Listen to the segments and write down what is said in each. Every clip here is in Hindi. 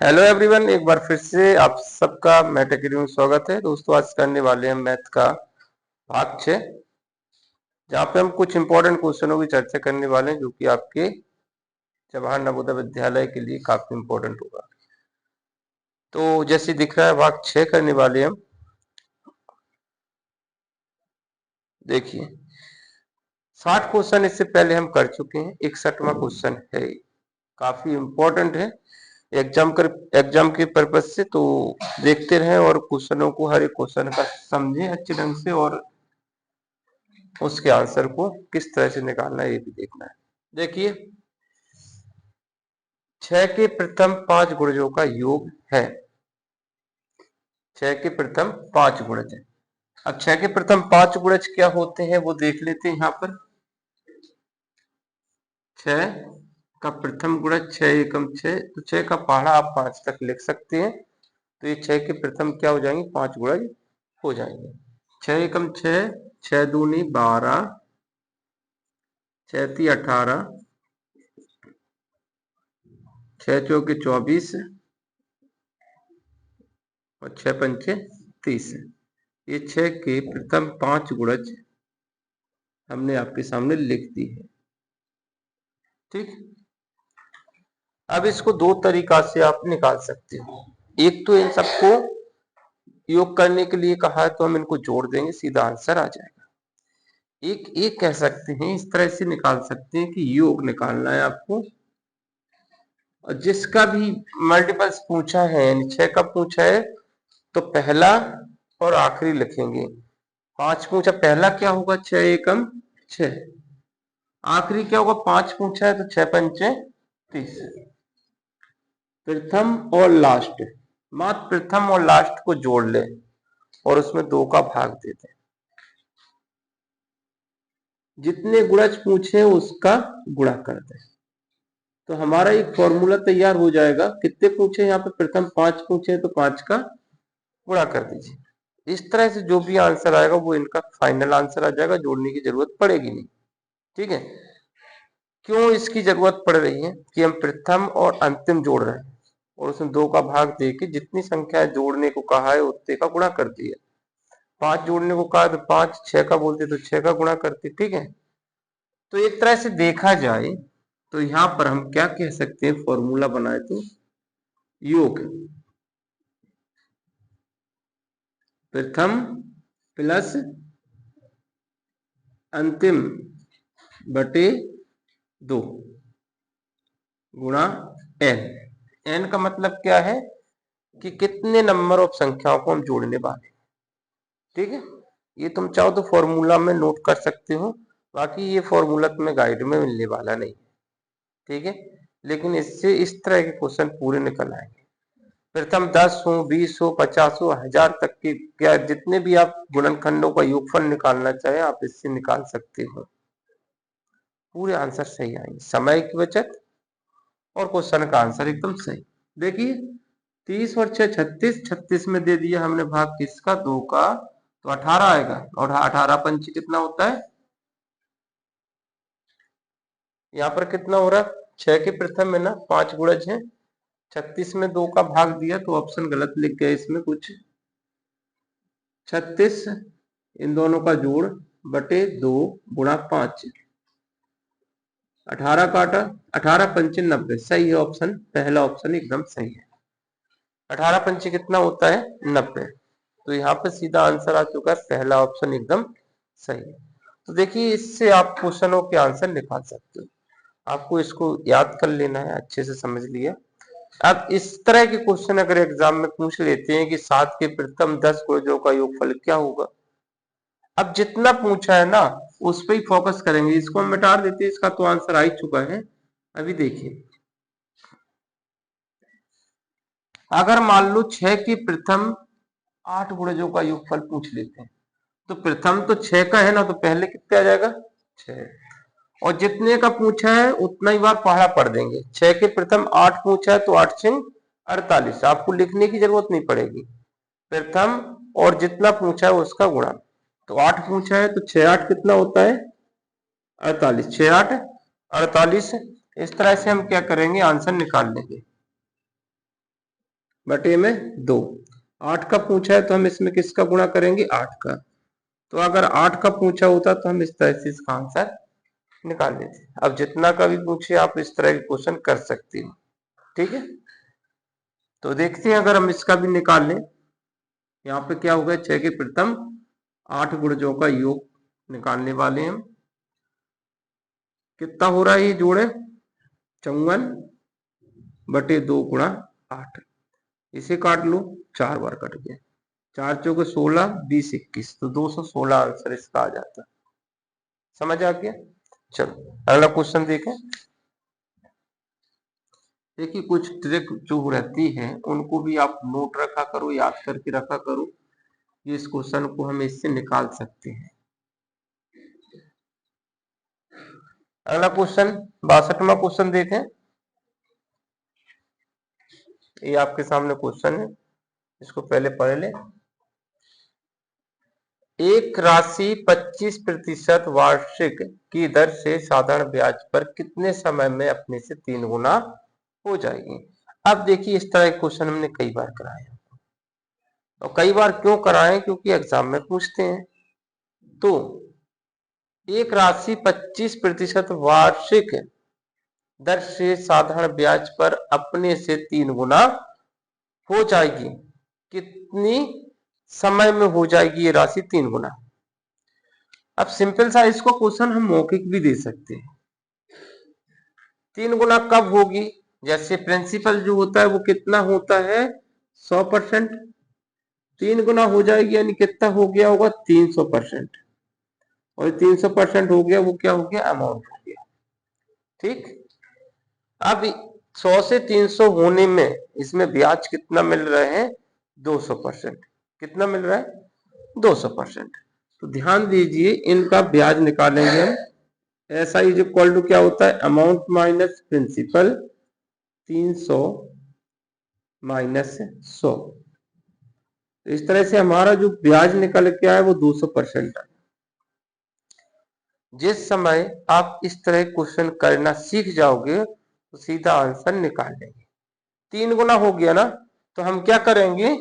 हेलो एवरीवन, एक बार फिर से आप सबका मैथ अकेडमी में स्वागत है। दोस्तों, आज करने वाले हैं मैथ का भाग 6, जहाँ पे हम कुछ इंपॉर्टेंट क्वेश्चनों की चर्चा करने वाले हैं जो कि आपके जवाहर नवोदय विद्यालय के लिए काफी इंपॉर्टेंट होगा। तो जैसे दिख रहा है, भाग 6 करने वाले हम। देखिए, 60 क्वेश्चन इससे पहले हम कर चुके हैं। 61वां क्वेश्चन है, काफी इंपॉर्टेंट है एग्जाम के पर्पज से। तो देखते रहें और क्वेश्चनों को, हर एक क्वेश्चन का समझें अच्छे ढंग से, और उसके आंसर को किस तरह से निकालना है ये भी देखना है। देखिए, 6 के प्रथम 5 गुणजों का योग है। 6 के प्रथम 5 गुणज है। अब 6 के प्रथम 5 गुणज क्या होते हैं वो देख लेते हैं। यहाँ पर 6 का प्रथम गुणज 6 एकम 6, तो 6 का पहाड़ा आप 5 तक लिख सकते हैं। तो ये 6 के प्रथम क्या हो जाएंगे, 5 गुणज हो जाएंगे। 6 एकम 6, 6 दूनी 12, 6 ती 18, 6 चौके 24 और 6 पंचे 30। ये 6 के प्रथम 5 गुणज हमने आपके सामने लिख दी है। ठीक, अब इसको दो तरीका से आप निकाल सकते हो। एक तो इन सबको योग करने के लिए कहा है तो हम इनको जोड़ देंगे, सीधा आंसर आ जाएगा। एक कह सकते हैं, इस तरह से निकाल सकते हैं कि योग निकालना है आपको, और जिसका भी मल्टीपल्स पूछा है, यानी 6 का पूछा है तो पहला और आखिरी लिखेंगे। 5 पूछा, पहला क्या होगा, 6 एकम 6। आखिरी क्या होगा, 5 पूछा है तो 6 पंचे 30। प्रथम और लास्ट, मात्र प्रथम और लास्ट को जोड़ ले और उसमें 2 का भाग दे दे। जितने गुणज पूछे उसका गुणा कर दे, तो हमारा एक फॉर्मूला तैयार हो जाएगा। कितने पूछे, यहाँ पे प्रथम 5 पूछे तो 5 का गुणा कर दीजिए। इस तरह से जो भी आंसर आएगा वो इनका फाइनल आंसर आ जाएगा, जोड़ने की जरूरत पड़ेगी नहीं। ठीक है, क्यों इसकी जरूरत पड़ रही है कि हम प्रथम और अंतिम जोड़ रहे हैं, और उसमें 2 का भाग देके जितनी संख्या जोड़ने को कहा है उतने का गुणा कर दिया। 5 जोड़ने को कहा तो 5, 6 का बोलते तो 6 का गुणा करते। ठीक है, तो एक तरह से देखा जाए तो यहाँ पर हम क्या कह सकते हैं, फॉर्मूला बनाए तो योग प्रथम प्लस अंतिम बटे 2 गुणा n। n का मतलब क्या है कि कितने नंबर ऑफ संख्याओं को हम जोड़ने वाले हैं। ठीक है, ये तुम चाहो तो फॉर्मूला में नोट कर सकते हो, बाकी ये फॉर्मूला तुम्हें गाइड में मिलने वाला नहीं। ठीक है, लेकिन इससे इस तरह के क्वेश्चन पूरे निकल आएंगे। प्रथम 10 हो, 20 हो, 50 हो, 1000 तक की, क्या जितने भी आप गुणनखंडों का योगफल निकालना चाहे आप इससे निकाल सकते हो। पूरे आंसर सही आएंगे, समय की बचत और क्वेश्चन का आंसर एकदम सही। देखिए, 30 और 6 36, 36 में दे दिया हमने भाग किसका, 2 का, तो 18 आएगा। और 18 पंच कितना होता है, यहाँ पर कितना हो रहा है, 6 के प्रथम में ना 5 गुणज है, 36 में 2 का भाग दिया तो ऑप्शन गलत लिख गया इसमें कुछ। 36 इन दोनों का जोड़ बटे 2 गुणा 5, 18 काटा, 18 पंचे 90, सही है ऑप्शन, पहला ऑप्शन एकदम सही है। 18 पंचे कितना होता है, 90। तो यहाँ पे सीधा आंसर आ चुका है, पहला ऑप्शन एकदम सही है। तो देखिए, इससे आप क्वेश्चनों के आंसर निकाल सकते हो। आपको इसको याद कर लेना है, अच्छे से समझ लिया। अब इस तरह के क्वेश्चन अगर एग्जाम में पूछ लेते हैं कि 7 के प्रथम 10 गुणजों का योगफल क्या होगा, अब जितना पूछा है ना उस पर ही फोकस करेंगे। इसको हम मिटा देते हैं, इसका तो आंसर आ ही चुका है। अभी देखिए, अगर मान लो 6 के प्रथम 8 गुणजों का योगफल पूछ लेते हैं, तो प्रथम तो 6 का है ना, तो पहले कितने आ जाएगा, 6। और जितने का पूछा है उतना ही बार पहाड़ा पढ़ देंगे। 6 के प्रथम 8 पूछा है तो 8 छिंग 48, आपको लिखने की जरूरत नहीं पड़ेगी। प्रथम और जितना पूछा है उसका गुणा, तो 8 पूछा है तो 6 8 कितना होता है, 48, 6 8 48। इस तरह से हम क्या करेंगे, आंसर निकाल लेंगे। बटे में 2। 8 का पूछा है तो हम इसमें किसका गुणा करेंगे, 8 का। तो अगर 8 का पूछा होता तो हम इस तरह से इसका आंसर निकाल लेते। अब जितना का भी पूछे आप इस तरह के क्वेश्चन कर सकते हो, ठीक है। तो देखते हैं अगर हम इसका भी निकाल लें। यहाँ पे क्या होगा, 6 के प्रथम 8 गुणजों का योग निकालने वाले हैं हम। कितना हो रहा है ये जोड़े, 54 बटे 2 गुणा 8। इसे काट लो, 4 बार कट गया, 4 चौके 16, 20 21, तो 216 आंसर इसका आ जाता। समझ आ गया। चलो अगला क्वेश्चन देखें। देखिए कुछ ट्रिक जो रहती है उनको भी आप नोट रखा करो, याद करके रखा करो, इस क्वेश्चन को हम इससे निकाल सकते हैं। अगला क्वेश्चन 62वां क्वेश्चन देखें। ये आपके सामने क्वेश्चन है, इसको पहले पढ़ ले। एक राशि 25% वार्षिक की दर से साधारण ब्याज पर कितने समय में अपने से 3 गुना हो जाएगी। अब देखिए इस तरह के क्वेश्चन हमने कई बार कराए, और कई बार क्यों कराए, क्योंकि एग्जाम में पूछते हैं। तो एक राशि 25% वार्षिक दर से साधारण ब्याज पर अपने से 3 गुना हो जाएगी, कितनी समय में हो जाएगी ये राशि 3 गुना। अब सिंपल सा इसको क्वेश्चन हम मौखिक भी दे सकते हैं। 3 गुना कब होगी, जैसे प्रिंसिपल जो होता है वो कितना होता है, 100%। 3 गुना हो जाएगी यानी कितना हो गया होगा, 300%। और 300% हो गया, वो क्या हो गया, अमाउंट हो गया। ठीक, अब 100 से 300 होने में इसमें ब्याज कितना मिल रहा है, 200%। कितना मिल रहा है, 200%। तो ध्यान दीजिए इनका ब्याज निकालेंगे हम। ऐसा ही जो इक्वल टू क्या होता है, अमाउंट माइनस प्रिंसिपल, 300 माइनस 100। इस तरह से हमारा जो ब्याज निकल के आया वो 200% है। जिस समय आप इस तरह क्वेश्चन करना सीख जाओगे तो सीधा आंसर निकाल लेंगे। 3 गुना हो गया ना, तो हम क्या करेंगे,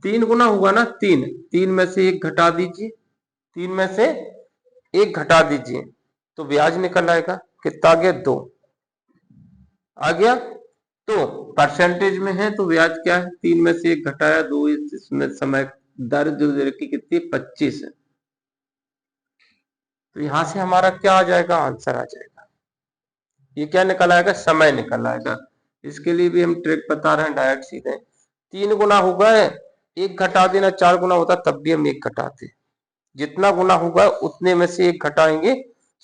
3 गुना हुआ ना, 3 में से 1 घटा दीजिए, 3 में से 1 घटा दीजिए, तो ब्याज निकल आएगा। कितना आ गया, 2 आ गया। तो परसेंटेज में है तो ब्याज क्या है, 3 में से 1 घटाया 2, इसमें समय दर जो की कितनी, 25 है। तो यहां से हमारा क्या आ जाएगा, आंसर आ जाएगा। ये क्या निकल आएगा, समय निकल आएगा। इसके लिए भी हम ट्रिक बता रहे हैं डायरेक्ट सीधे। 3 गुना होगा, 1 घटा देना, 4 गुना होता तब भी हम 1 घटाते। जितना गुना होगा उतने में से 1 घटाएंगे,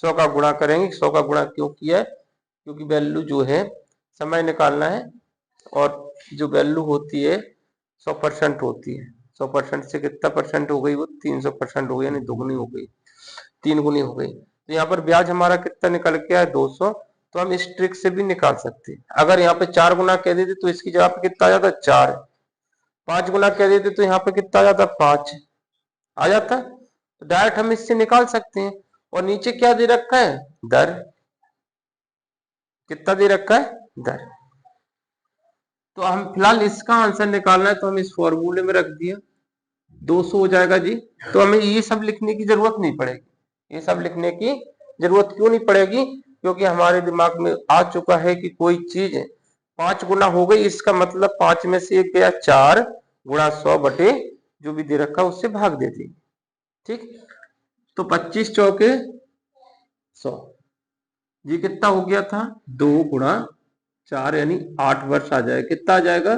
100 का गुणा करेंगे। 100 का गुणा क्यों किया है, क्योंकि वैल्यू जो है समय निकालना है, और जो वैल्यू होती है 100% होती है। 100% से कितना परसेंट हो गई, वो 300% हो गई, यानी दोगुनी हो गई, 3 गुनी हो गई। तो यहाँ पर ब्याज हमारा कितना निकल के आया, 200। तो हम इस ट्रिक से भी निकाल सकते हैं। अगर यहाँ पे 4 गुना कह देते तो इसकी जगह पे कितना आ जाता, 4। 5 गुना कह देते तो यहाँ पे कितना आ जाता, 5 आ जाता। तो डायरेक्ट हम इससे निकाल सकते हैं। और नीचे क्या दे रखा है, दर। कितना दे रखा है, दर। तो हम फिलहाल इसका आंसर निकालना है, तो हम इस फॉर्मूले में रख दिया, 200 हो जाएगा जी। तो हमें ये सब लिखने की जरूरत नहीं पड़ेगी। ये सब लिखने की जरूरत क्यों नहीं पड़ेगी, क्योंकि हमारे दिमाग में आ चुका है कि कोई चीज 5 गुना हो गई, इसका मतलब 5 में से 1 गया, 4 गुणा 100 बटे जो भी दे रखा है उससे भाग दे दी। ठीक, तो 25 चौके 100, ये कितना हो गया था, 2 गुणा 4 यानी 8 वर्ष आ जाएगा। कितना आ जाएगा,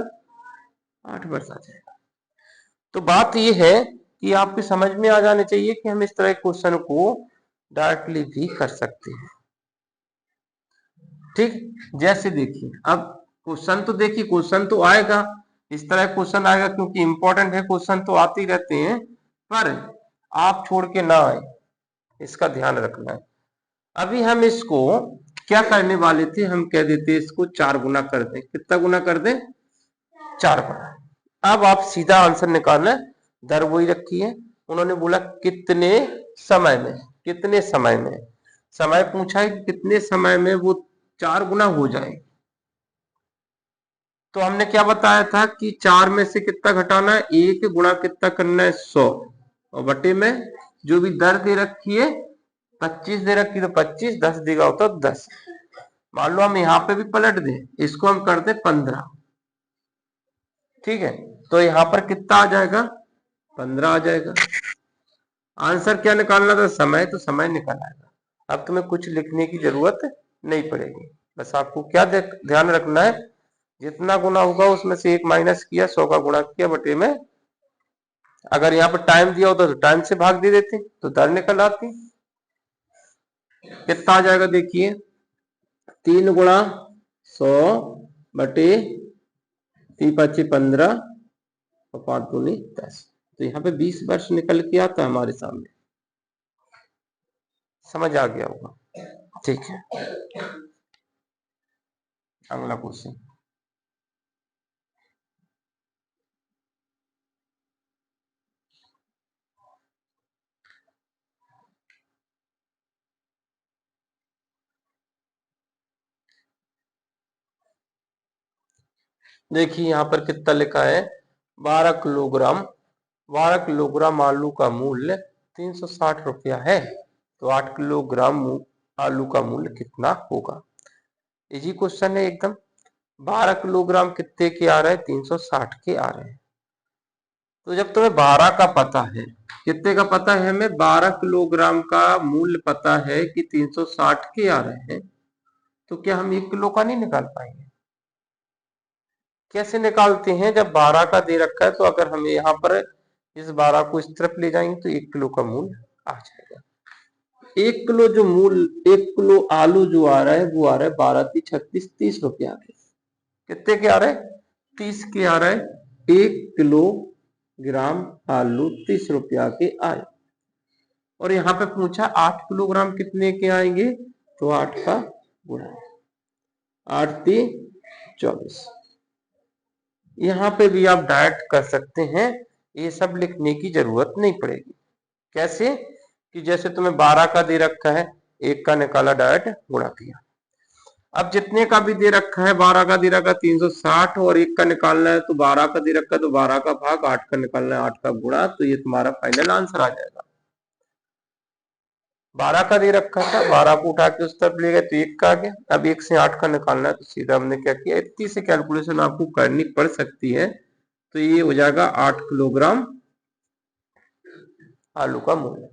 8 वर्ष आ जाएगा। तो बात यह है कि आपके समझ में आ जाने चाहिए कि हम इस तरह के क्वेश्चन को डायरेक्टली भी कर सकते हैं। ठीक, जैसे देखिए अब क्वेश्चन तो देखिए, क्वेश्चन तो आएगा, इस तरह क्वेश्चन आएगा, क्योंकि इंपॉर्टेंट है, क्वेश्चन तो आते ही रहते हैं, पर आप छोड़ के ना आए, इसका ध्यान रखना है। अभी हम इसको क्या करने वाले थे, हम कह देते इसको 4 गुना कर दें। कितना गुना कर दें, 4 गुना। अब आप सीधा आंसर निकालना, दर वही रखी है। उन्होंने बोला कितने समय में, कितने समय में, समय पूछा है कि कितने समय में वो 4 गुना हो जाए। तो हमने क्या बताया था कि 4 में से कितना घटाना है, 1 गुणा कितना करना है 100, और बटे में जो भी दर दे रखी है 25 दे रखी, तो 25, 10 देगा होता 10। मान लो हम यहाँ पे भी पलट दें, इसको हम कर दे 15, ठीक है, तो यहाँ पर कितना आ जाएगा, 15 आ जाएगा। आंसर क्या निकालना था, समय, तो समय निकल आएगा। अब तुम्हें कुछ लिखने की जरूरत नहीं पड़ेगी, बस आपको क्या ध्यान रखना है, जितना गुना होगा उसमें से 1 माइनस किया, 100 का गुणा किया, बटे में अगर यहाँ पर टाइम दिया होता तो टाइम से भाग दे देते तो दर निकल आती। कितना आ जाएगा देखिए, 3 गुणा 100 बटे 3×5 = 15 और 5×2 = 10, तो यहाँ पे 20 वर्ष निकल के आता है हमारे सामने। समझ आ गया होगा, ठीक है। अगला क्वेश्चन, देखिए यहाँ पर कितना लिखा है, 12 किलोग्राम 12 किलोग्राम आलू का मूल्य 360 रुपया है, तो 8 किलोग्राम आलू का मूल्य कितना होगा। इजी क्वेश्चन है एकदम। 12 किलोग्राम कितने के आ रहे हैं, 360 के आ रहे हैं। तो जब तुम्हें 12 का पता है, कितने का पता है, हमें 12 किलोग्राम का मूल्य पता है कि 360 के आ रहे हैं, तो क्या हम 1 किलो का नहीं निकाल पाएंगे। कैसे निकालते हैं, जब 12 का दे रखा है तो अगर हम यहाँ पर इस 12 को इस तरफ ले जाएंगे तो 1 किलो का मूल्य आ जाएगा। 1 किलो जो मूल्य, 1 किलो आलू जो आ रहा है वो आ रहा है 12×3 = 36, 30 रुपया के। कितने के आ रहे हैं, 30 के आ रहा है। 1 किलोग्राम आलू 30 रुपया के आए, और यहाँ पे पूछा 8 किलोग्राम कितने के आएंगे, तो 8 का गुणा, 8×3 = 24। यहाँ पे भी आप डायरेक्ट कर सकते हैं, ये सब लिखने की जरूरत नहीं पड़ेगी। कैसे, कि जैसे तुम्हें 12 का दे रखा है, 1 का निकाला, डायरेक्ट गुणा किया। अब जितने का भी दे रखा है, 12 का दे रखा 360 और 1 का निकालना है, तो 12 का दे रखा है तो 12 का भाग, 8 का निकालना है 8 का गुणा, तो ये तुम्हारा फाइनल आंसर आ जाएगा। 12 का दे रखा था, 12 को उठा के उस तरफ ले गए तो 1 का आ गया। अब 1 से 8 का निकालना है, तो सीधा हमने क्या किया, इतनी से कैलकुलेशन आपको करनी पड़ सकती है, तो ये हो जाएगा 8 किलोग्राम आलू का मूल्य।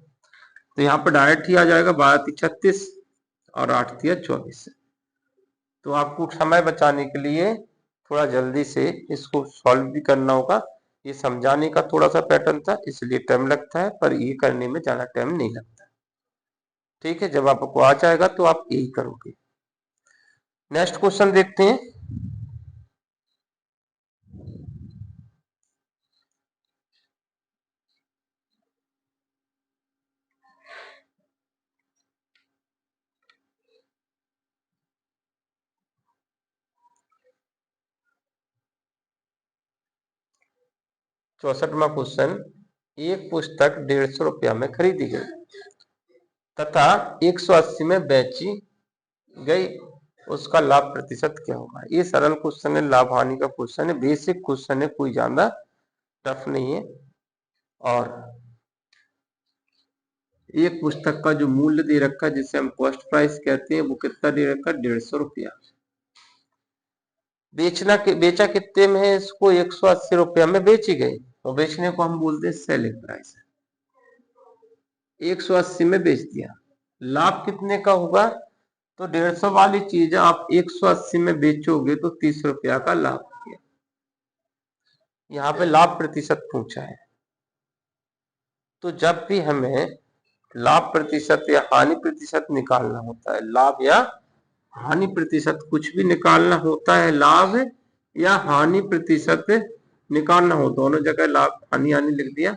तो यहाँ पर डायरेक्ट ही आ जाएगा 12×3 = 36 और 8×3 = 24। तो आपको समय बचाने के लिए थोड़ा जल्दी से इसको सॉल्व भी करना होगा। ये समझाने का थोड़ा सा पैटर्न था, इसलिए टाइम लगता है, पर ये करने में ज्यादा टाइम नहीं लगता। ठीक है, जब आपको आ जाएगा तो आप यही करोगे। नेक्स्ट क्वेश्चन देखते हैं। चौसठवां क्वेश्चन, एक पुस्तक 150 रुपया में खरीदी गई तथा 180 में बेची गई, उसका लाभ प्रतिशत क्या होगा। ये सरल क्वेश्चन है, लाभ हानि का क्वेश्चन है, बेसिक क्वेश्चन है, कोई ज्यादा टफ नहीं है। और एक पुस्तक का जो मूल्य दे रखा है, जिसे हम कॉस्ट प्राइस कहते हैं, वो कितना दे रखा है, 150 रुपया। बेचा कितने में है, इसको 180 रुपया में बेची गई, और बेचने को हम बोलते हैं सेलिंग प्राइस। 180 में बेच दिया, लाभ कितने का होगा, तो 150 वाली चीज आप 180 में बेचोगे तो 30 रुपया का लाभ हो गया। यहाँ पे लाभ प्रतिशत पूछा है, तो जब भी हमें लाभ प्रतिशत या हानि प्रतिशत निकालना होता है, लाभ या हानि प्रतिशत कुछ भी निकालना होता है, लाभ या हानि प्रतिशत निकालना हो, दोनों जगह लाभ हानि हानि लिख दिया।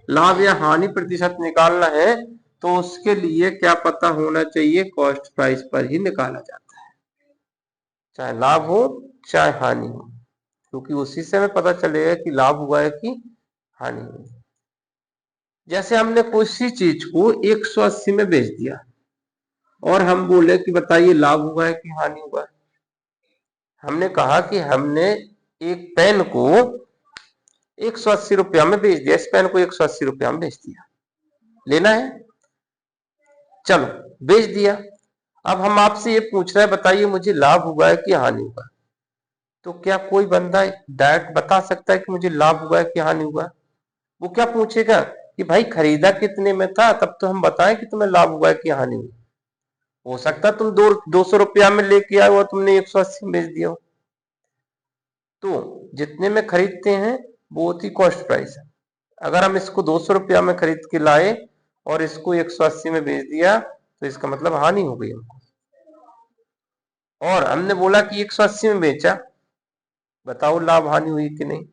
लाभ या हानि प्रतिशत निकालना है तो उसके लिए क्या पता होना चाहिए, कॉस्ट प्राइस पर ही निकाला जाता है, चाहे लाभ हो चाहे हानि हो, क्योंकि उसी से हमें पता चलेगा कि लाभ हुआ है कि हानि हुई। जैसे हमने किसी चीज को 180 में बेच दिया और हम बोले कि बताइए लाभ हुआ है कि हानि हुआ है। हमने कहा कि हमने एक पेन को 180 रुपया में बेच दिया, इस पेन को 180 रुपया में बेच दिया, लेना है, चलो बेच दिया। अब हम आपसे ये पूछ रहे हैं, बताइए मुझे लाभ हुआ है कि हानि हुआ? तो क्या कोई बंदा डायरेक्ट बता सकता है कि मुझे लाभ हुआ है कि हानि हुआ? वो क्या पूछेगा कि भाई खरीदा कितने में था, तब तो हम बताएं कि तुम्हें लाभ हुआ है कि हानि हुई। हो सकता है तुम 200 रुपया में लेके आए हो, तुमने 180 में बेच दिया हो। तो जितने में खरीदते हैं वो होती कॉस्ट प्राइस है। अगर हम इसको 200 रुपया में खरीद के लाए और इसको 180 में बेच दिया तो इसका मतलब हानि हो गई हमको। और हमने बोला कि 180 में बेचा, बताओ लाभ हानि हुई कि नहीं?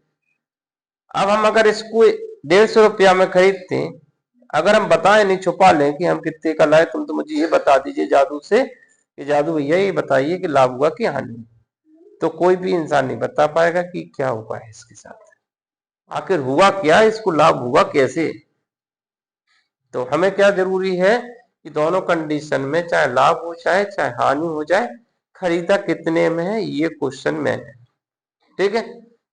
अब हम अगर इसको 150 रुपया में खरीदते हैं, अगर हम बताएं नहीं, छुपा लें कि हम कितने का लाए, तुम तो मुझे ये बता दीजिए जादू से कि जादू भैया ये बताइए कि लाभ हुआ कि हानि, तो कोई भी इंसान नहीं बता पाएगा कि क्या हुआ है इसके साथ, आखिर हुआ क्या, इसको लाभ हुआ कैसे। तो हमें क्या जरूरी है कि दोनों कंडीशन में, चाहे लाभ हो चाहे हानि हो जाए, खरीदा कितने में है ये क्वेश्चन में है। ठीक है,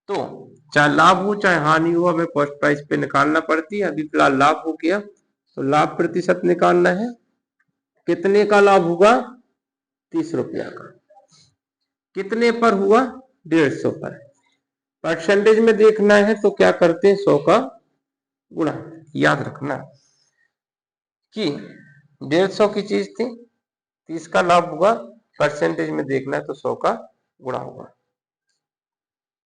तो चाहे लाभ हो चाहे हानि हो, हमें कॉस्ट प्राइस पे निकालना पड़ती है। अभी फिलहाल लाभ हो गया तो लाभ प्रतिशत निकालना है। कितने का लाभ होगा? 30 रुपया का। कितने पर हुआ? 150 पर। परसेंटेज में देखना है तो क्या करते हैं, 100 का गुणा। याद रखना कि 150 की चीज थी, 30 का लाभ हुआ, परसेंटेज में देखना है तो 100 का गुणा होगा।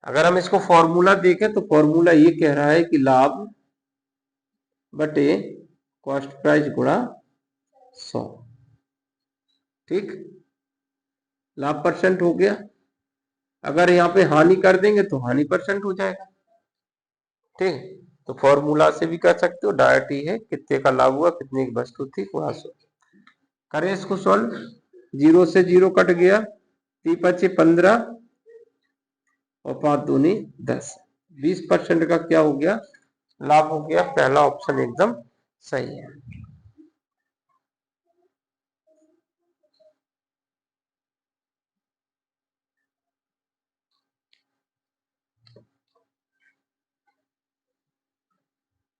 अगर हम इसको फॉर्मूला देखें तो फॉर्मूला ये कह रहा है कि लाभ बटे कॉस्ट प्राइस गुणा 100। ठीक, लाभ परसेंट हो गया। अगर यहाँ पे हानि कर देंगे तो हानि परसेंट हो जाएगा। ठीक, तो फॉर्मूला से भी कर सकते हो, डायरेक्ट ही है, कितने का लाभ हुआ, कितने की वस्तु थी, गुणा 100। करें इसको सॉल्व। 0 से 0 कट गया, 3 पचे 15 और 5 दूनी 10, 20% का क्या हो गया, लाभ हो गया। पहला ऑप्शन एकदम सही है।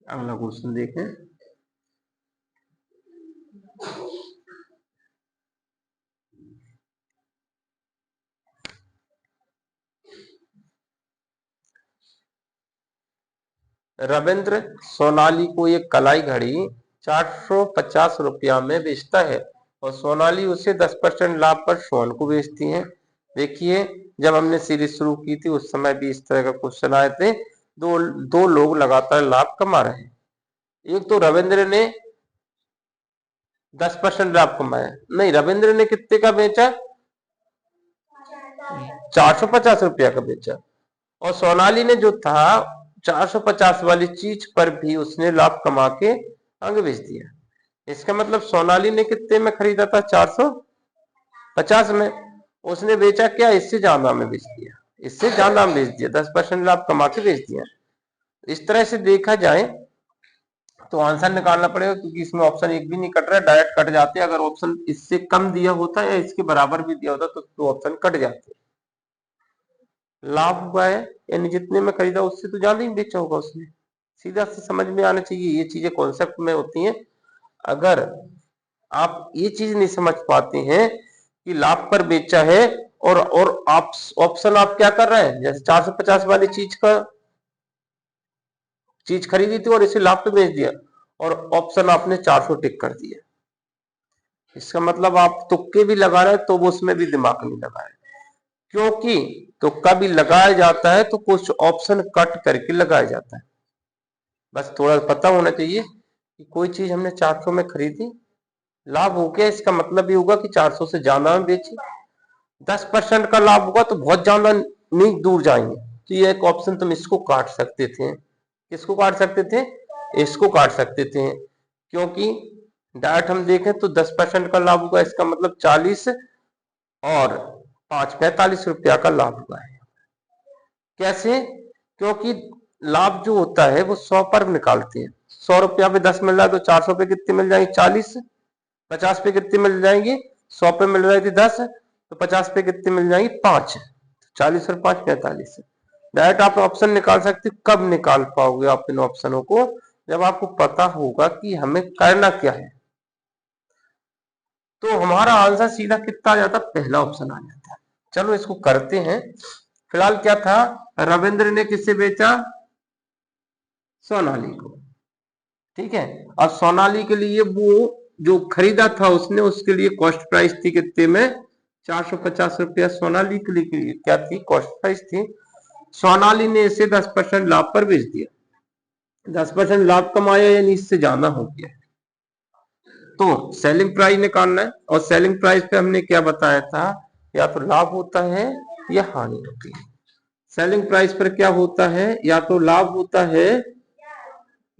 अगला क्वेश्चन देखें। रविंद्र सोनाली को एक कलाई घड़ी 450 रुपया में बेचता है और सोनाली उसे 10% लाभ पर सोहन को बेचती है। देखिए, जब हमने सीरीज शुरू की थी उस समय भी इस तरह का क्वेश्चन आए थे। दो लोग लगातार लाभ कमा रहे हैं। एक तो रविंद्र ने 10% लाभ कमाया, नहीं, रविंद्र ने कितने का बेचा, 450 रुपया का बेचा। और सोनाली ने जो था 450 वाली चीज पर भी उसने लाभ कमा के आगे बेच दिया। इसका मतलब सोनाली ने कितने में खरीदा था, 450 में, उसने बेचा क्या, इससे ज्यादा में बेच दिया, इससे ज्यादा में बेच दिया, 10% लाभ कमा के बेच दिया। इस तरह से देखा जाए तो आंसर निकालना पड़ेगा, क्योंकि इसमें ऑप्शन एक भी नहीं कट रहा है, डायरेक्ट कट जाते हैं। अगर ऑप्शन इससे कम दिया होता या इसके बराबर भी दिया होता तो ऑप्शन कट जाते। लाभ हुआ है यानी जितने में खरीदा उससे तो ज्यादा ही बेचा होगा उसने, सीधा से समझ में आना चाहिए। ये चीजें कॉन्सेप्ट में होती हैं। अगर आप ये चीज नहीं समझ पाते हैं कि लाभ पर बेचा है और आप ऑप्शन आप क्या कर रहे हैं, जैसे 450 वाली चीज खरीदी थी और इसे लाभ पे बेच दिया, और ऑप्शन आपने 400 टिक कर दिया, इसका मतलब आप तुक्के भी लगा रहे हैं तो वो उसमें भी दिमाग नहीं लगा रहे। क्योंकि तुक्का भी लगाया जाता है तो कुछ ऑप्शन कट करके लगाया जाता है। बस थोड़ा पता होना चाहिए कि कोई चीज हमने 400 में खरीदी, लाभ हो गया, इसका मतलब ये होगा कि 400 से ज्यादा में बेची। 10% का लाभ होगा तो बहुत ज्यादा नहीं दूर जाएंगे, तो ये एक ऑप्शन तुम इसको काट सकते थे। किसको काट सकते थे, इसको काट सकते थे, क्योंकि डायरेक्ट हम देखें तो 10% का लाभ होगा, इसका मतलब 40 और 5 45 रुपया का लाभ हुआ है। कैसे, क्योंकि लाभ जो होता है वो 100 पर निकालते हैं। 100 रुपया पे 10 मिल रहा है तो 400 पे कितने मिल जाएंगे, 40। 50 पे कितने मिल जाएंगे, 100 पे मिल रहे थे 10 तो 50 पे कितने मिल जाएंगे, 5। 40 और 5 45 है। डायरेक्ट आप ऑप्शन निकाल सकते हो। कब निकाल पाओगे आप इन ऑप्शनों को? जब आपको पता होगा कि हमें करना क्या है। तो हमारा आंसर सीधा कितना आ जाता? पहला ऑप्शन आ जाता है। चलो इसको करते हैं। फिलहाल क्या था, रविंद्र ने किससे बेचा? सोनाली को। ठीक है, और सोनाली के लिए वो जो खरीदा था उसने, उसके लिए कॉस्ट प्राइस थी कितने में? 450 रुपया सोनाली के लिए क्या थी? कॉस्ट प्राइस थी। सोनाली ने इसे 10% लाभ पर बेच दिया। 10% लाभ कमाया यानी इससे ज्यादा हो गया। तो सेलिंग प्राइस निकालना है, और सेलिंग प्राइस पे हमने क्या बताया था? या तो लाभ होता है या हानि होती है। सेलिंग प्राइस पर क्या होता है? या तो लाभ होता है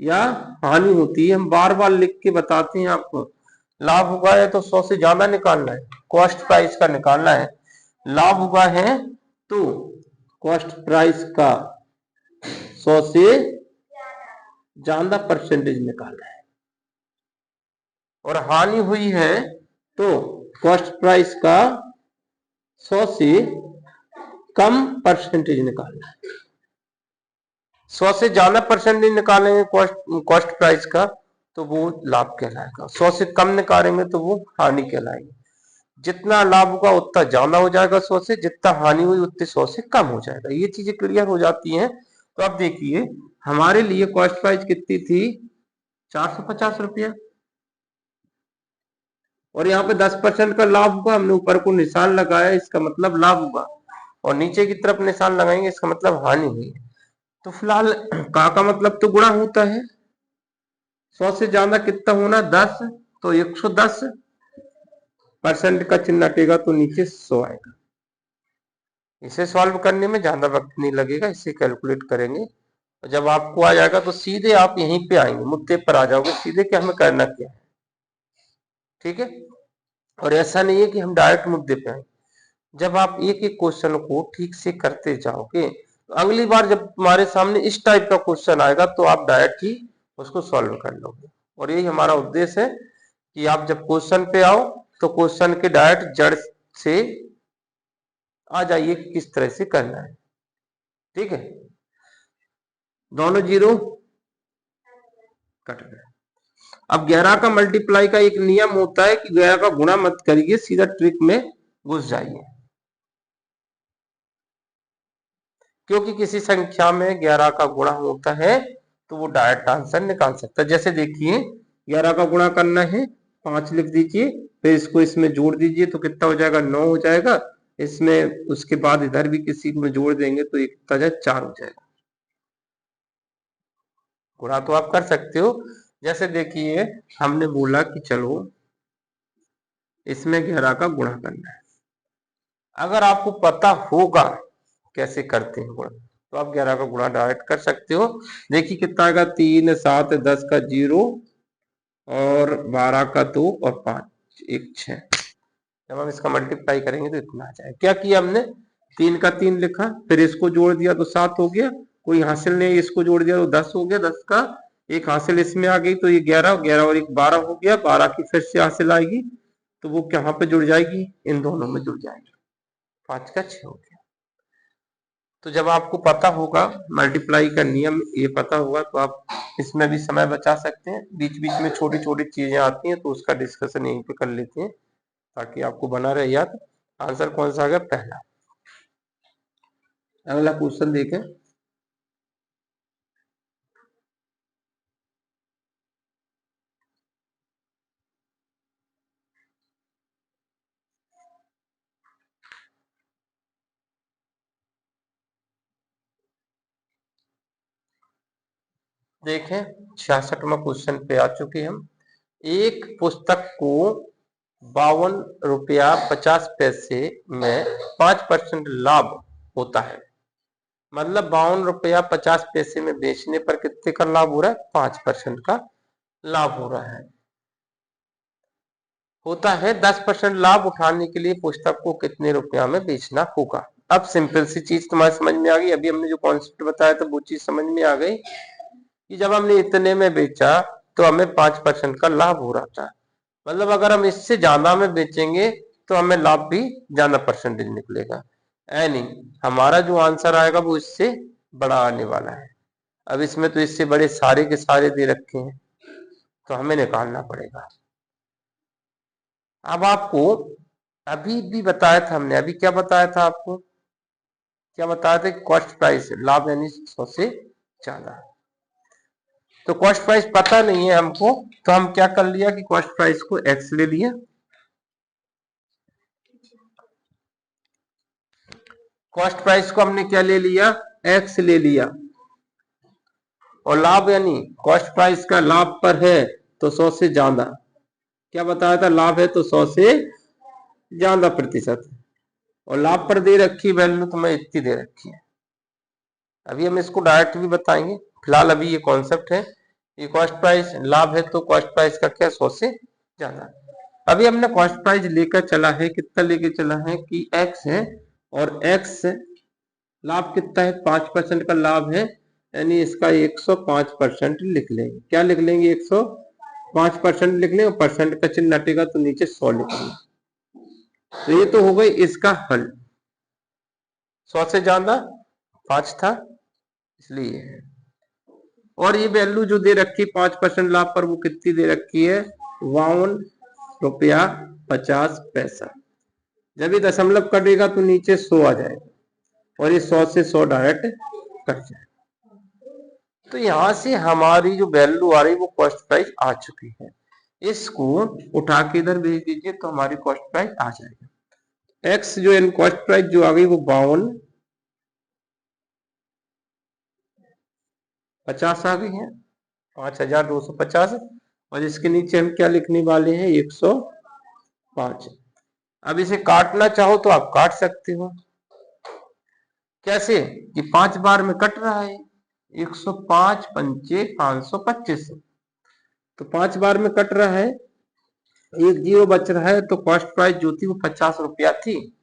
या हानि होती है। हम बार बार लिख के बताते हैं आपको। लाभ हुआ है तो 100 से ज्यादा निकालना है, कॉस्ट प्राइस का निकालना है। लाभ हुआ है तो कॉस्ट प्राइस का 100 से ज्यादा परसेंटेज निकालना है, और हानि हुई है तो कॉस्ट प्राइस का 100 से कम परसेंटेज निकालना है। 100 से ज्यादा परसेंटेज निकालेंगे कॉस्ट प्राइस का तो वो लाभ कहलाएगा। 100 से कम निकालेंगे तो वो हानि कहलाएगी। जितना लाभ होगा उतना ज्यादा हो जाएगा 100 से, जितना हानि हुई उतने 100 से कम हो जाएगा। ये चीजें क्लियर हो जाती हैं। तो अब देखिए हमारे लिए कॉस्ट प्राइस कितनी थी? 450 रुपया, और यहाँ पे 10% का लाभ हुआ। हमने ऊपर को निशान लगाया, इसका मतलब लाभ हुआ, और नीचे की तरफ निशान लगाएंगे, इसका मतलब हानि हुई। तो फिलहाल का मतलब तो गुणा होता है। 100 से ज्यादा कितना होना? 10, तो 110% का चिन्ह हटेगा तो नीचे 100 आएगा। इसे सॉल्व करने में ज्यादा वक्त नहीं लगेगा, इसे कैलकुलेट करेंगे। जब आपको आ जाएगा तो सीधे आप यहीं पे आएंगे, मुद्दे पर आ जाओगे सीधे कि हमें करना क्या है। ठीक है, और ऐसा नहीं है कि हम डायरेक्ट मुद्दे पे आएंगे। जब आप एक एक क्वेश्चन को ठीक से करते जाओगे तो अगली बार जब तुम्हारे सामने इस टाइप का क्वेश्चन आएगा तो आप डायरेक्ट ही उसको सॉल्व कर लोगे। और यही हमारा उद्देश्य है कि आप जब क्वेश्चन पे आओ तो क्वेश्चन के डायरेक्ट जड़ से आ जाइए कि किस तरह से करना है। ठीक है, दोनों जीरो कट गए। अब 11 का मल्टीप्लाई का एक नियम होता है कि 11 का गुणा मत करिए, सीधा ट्रिक में घुस जाइए। क्योंकि किसी संख्या में 11 का गुणा होता है तो वो डायरेक्ट आंसर निकाल सकता है। जैसे देखिए 11 का गुणा करना है, 5 लिख दीजिए, फिर इसको इसमें जोड़ दीजिए तो कितना हो जाएगा? 9 हो जाएगा। इसमें उसके बाद इधर भी किसी में जोड़ देंगे तो एक 4 हो जाएगा। गुणा तो आप कर सकते हो। जैसे देखिए हमने बोला कि चलो इसमें 11 का गुणा करना है। अगर आपको पता होगा कैसे करते हैं गुणा तो आप 11 का गुणा डायरेक्ट कर सकते हो। देखिए कितना आएगा? 3 7 10 का 0 और 12 का 2 और 5 1 6। जब हम इसका मल्टीप्लाई करेंगे तो इतना आ जाएगा। क्या किया हमने? 3 का 3 लिखा, फिर इसको जोड़ दिया तो 7 हो गया। कोई हासिल नहीं, इसको जोड़ दिया तो 10 हो गया। 10 का एक हासिल इसमें आ गई तो ये 11, 11 और एक 12 हो गया। 12 की फिर से हासिल आएगी तो वो कहाँ पे जुड़ जाएगी? इन दोनों में जुड़ जाएगी। 5 का 6 हो गया। तो जब आपको पता होगा मल्टीप्लाई का नियम, ये पता होगा तो आप इसमें भी समय बचा सकते हैं। बीच बीच में छोटी छोटी चीजें आती हैं तो उसका डिस्कशन यहीं पे कर लेते हैं ताकि आपको बना रहे याद। आंसर कौन सा आ गया? पहला। अगला क्वेश्चन देखें। देखें 66वां क्वेश्चन पे आ चुके हम। एक पुस्तक को 52 रुपया 50 पैसे में 5% लाभ होता है। मतलब 52 रुपया 50 पैसे में बेचने पर कितने का लाभ हो रहा है? 5% का लाभ हो रहा है। होता है 10% लाभ उठाने के लिए पुस्तक को कितने रुपया में बेचना होगा। अब सिंपल सी चीज तुम्हारे समझ में आ गई। अभी हमने जो कॉन्सेप्ट बताया था वो चीज समझ में आ गई कि जब हमने इतने में बेचा तो हमें 5% का लाभ हो रहा था। मतलब अगर हम इससे ज्यादा में बेचेंगे तो हमें लाभ भी ज्यादा परसेंटेज निकलेगा। यानी हमारा जो आंसर आएगा वो इससे बड़ा आने वाला है। अब इसमें तो इससे बड़े सारे के सारे दे रखे हैं तो हमें निकालना पड़ेगा। अब आपको अभी भी बताया था हमने, अभी क्या बताया था आपको, क्या बताया था कि कॉस्ट प्राइस लाभ यानी 100 से ज्यादा। तो कॉस्ट प्राइस पता नहीं है हमको, तो हम क्या कर लिया कि कॉस्ट प्राइस को एक्स ले लिया, कॉस्ट प्राइस को हमने क्या ले लिया, एक्स ले लिया। और लाभ यानी कॉस्ट प्राइस का लाभ पर है तो 100 से ज्यादा, क्या बताया था, लाभ है तो 100 से ज्यादा प्रतिशत, और लाभ पर दे रखी वैल्यू तो मैं इतनी दे रखी है। अभी हम इसको डायरेक्ट भी बताएंगे, फिलहाल अभी ये कॉन्सेप्ट है, ये कॉस्ट प्राइस लाभ है तो कॉस्ट प्राइस का क्या 100 से ज्यादा। अभी हमने कॉस्ट प्राइस लेकर चला है, कितना लेके चला है कि एक्स है, और एक्स लाभ कितना है, 5% का लाभ है, यानी इसका 105% लिख लेंगे। क्या लिख लेंगे, 105% लिख लेंगे, परसेंट का चिन्ह हटेगा तो नीचे 100 लिख लेंगे। तो ये तो हो गई इसका हल, 100 से ज्यादा 5 था इसलिए। और ये वैल्यू जो दे रखी 5% लाभ पर वो कितनी दे रखी है, 52.50 रुपया। जब ये दशमलव कटेगा तो नीचे 100 आ जाएगा, और ये 100 से 100 डायरेक्ट कट जाए। तो यहां से हमारी जो वैल्यू आ रही वो कॉस्ट प्राइस आ चुकी है, इसको उठा के इधर भेज दीजिए तो हमारी कॉस्ट प्राइस आ जाएगी। एक्स जो इन कॉस्ट प्राइस जो आ गई वो 52.50 आ गई है, 5250। और इसके नीचे हम क्या लिखने वाले हैं, 105। अब इसे काटना चाहो तो आप काट सकते हो, कैसे कि 5 बार में कट रहा है, 105 पंचे 525, तो 5 बार में कट रहा है, एक जीरो बच रहा है, तो कॉस्ट प्राइस जो थी वो 50 रुपया थी।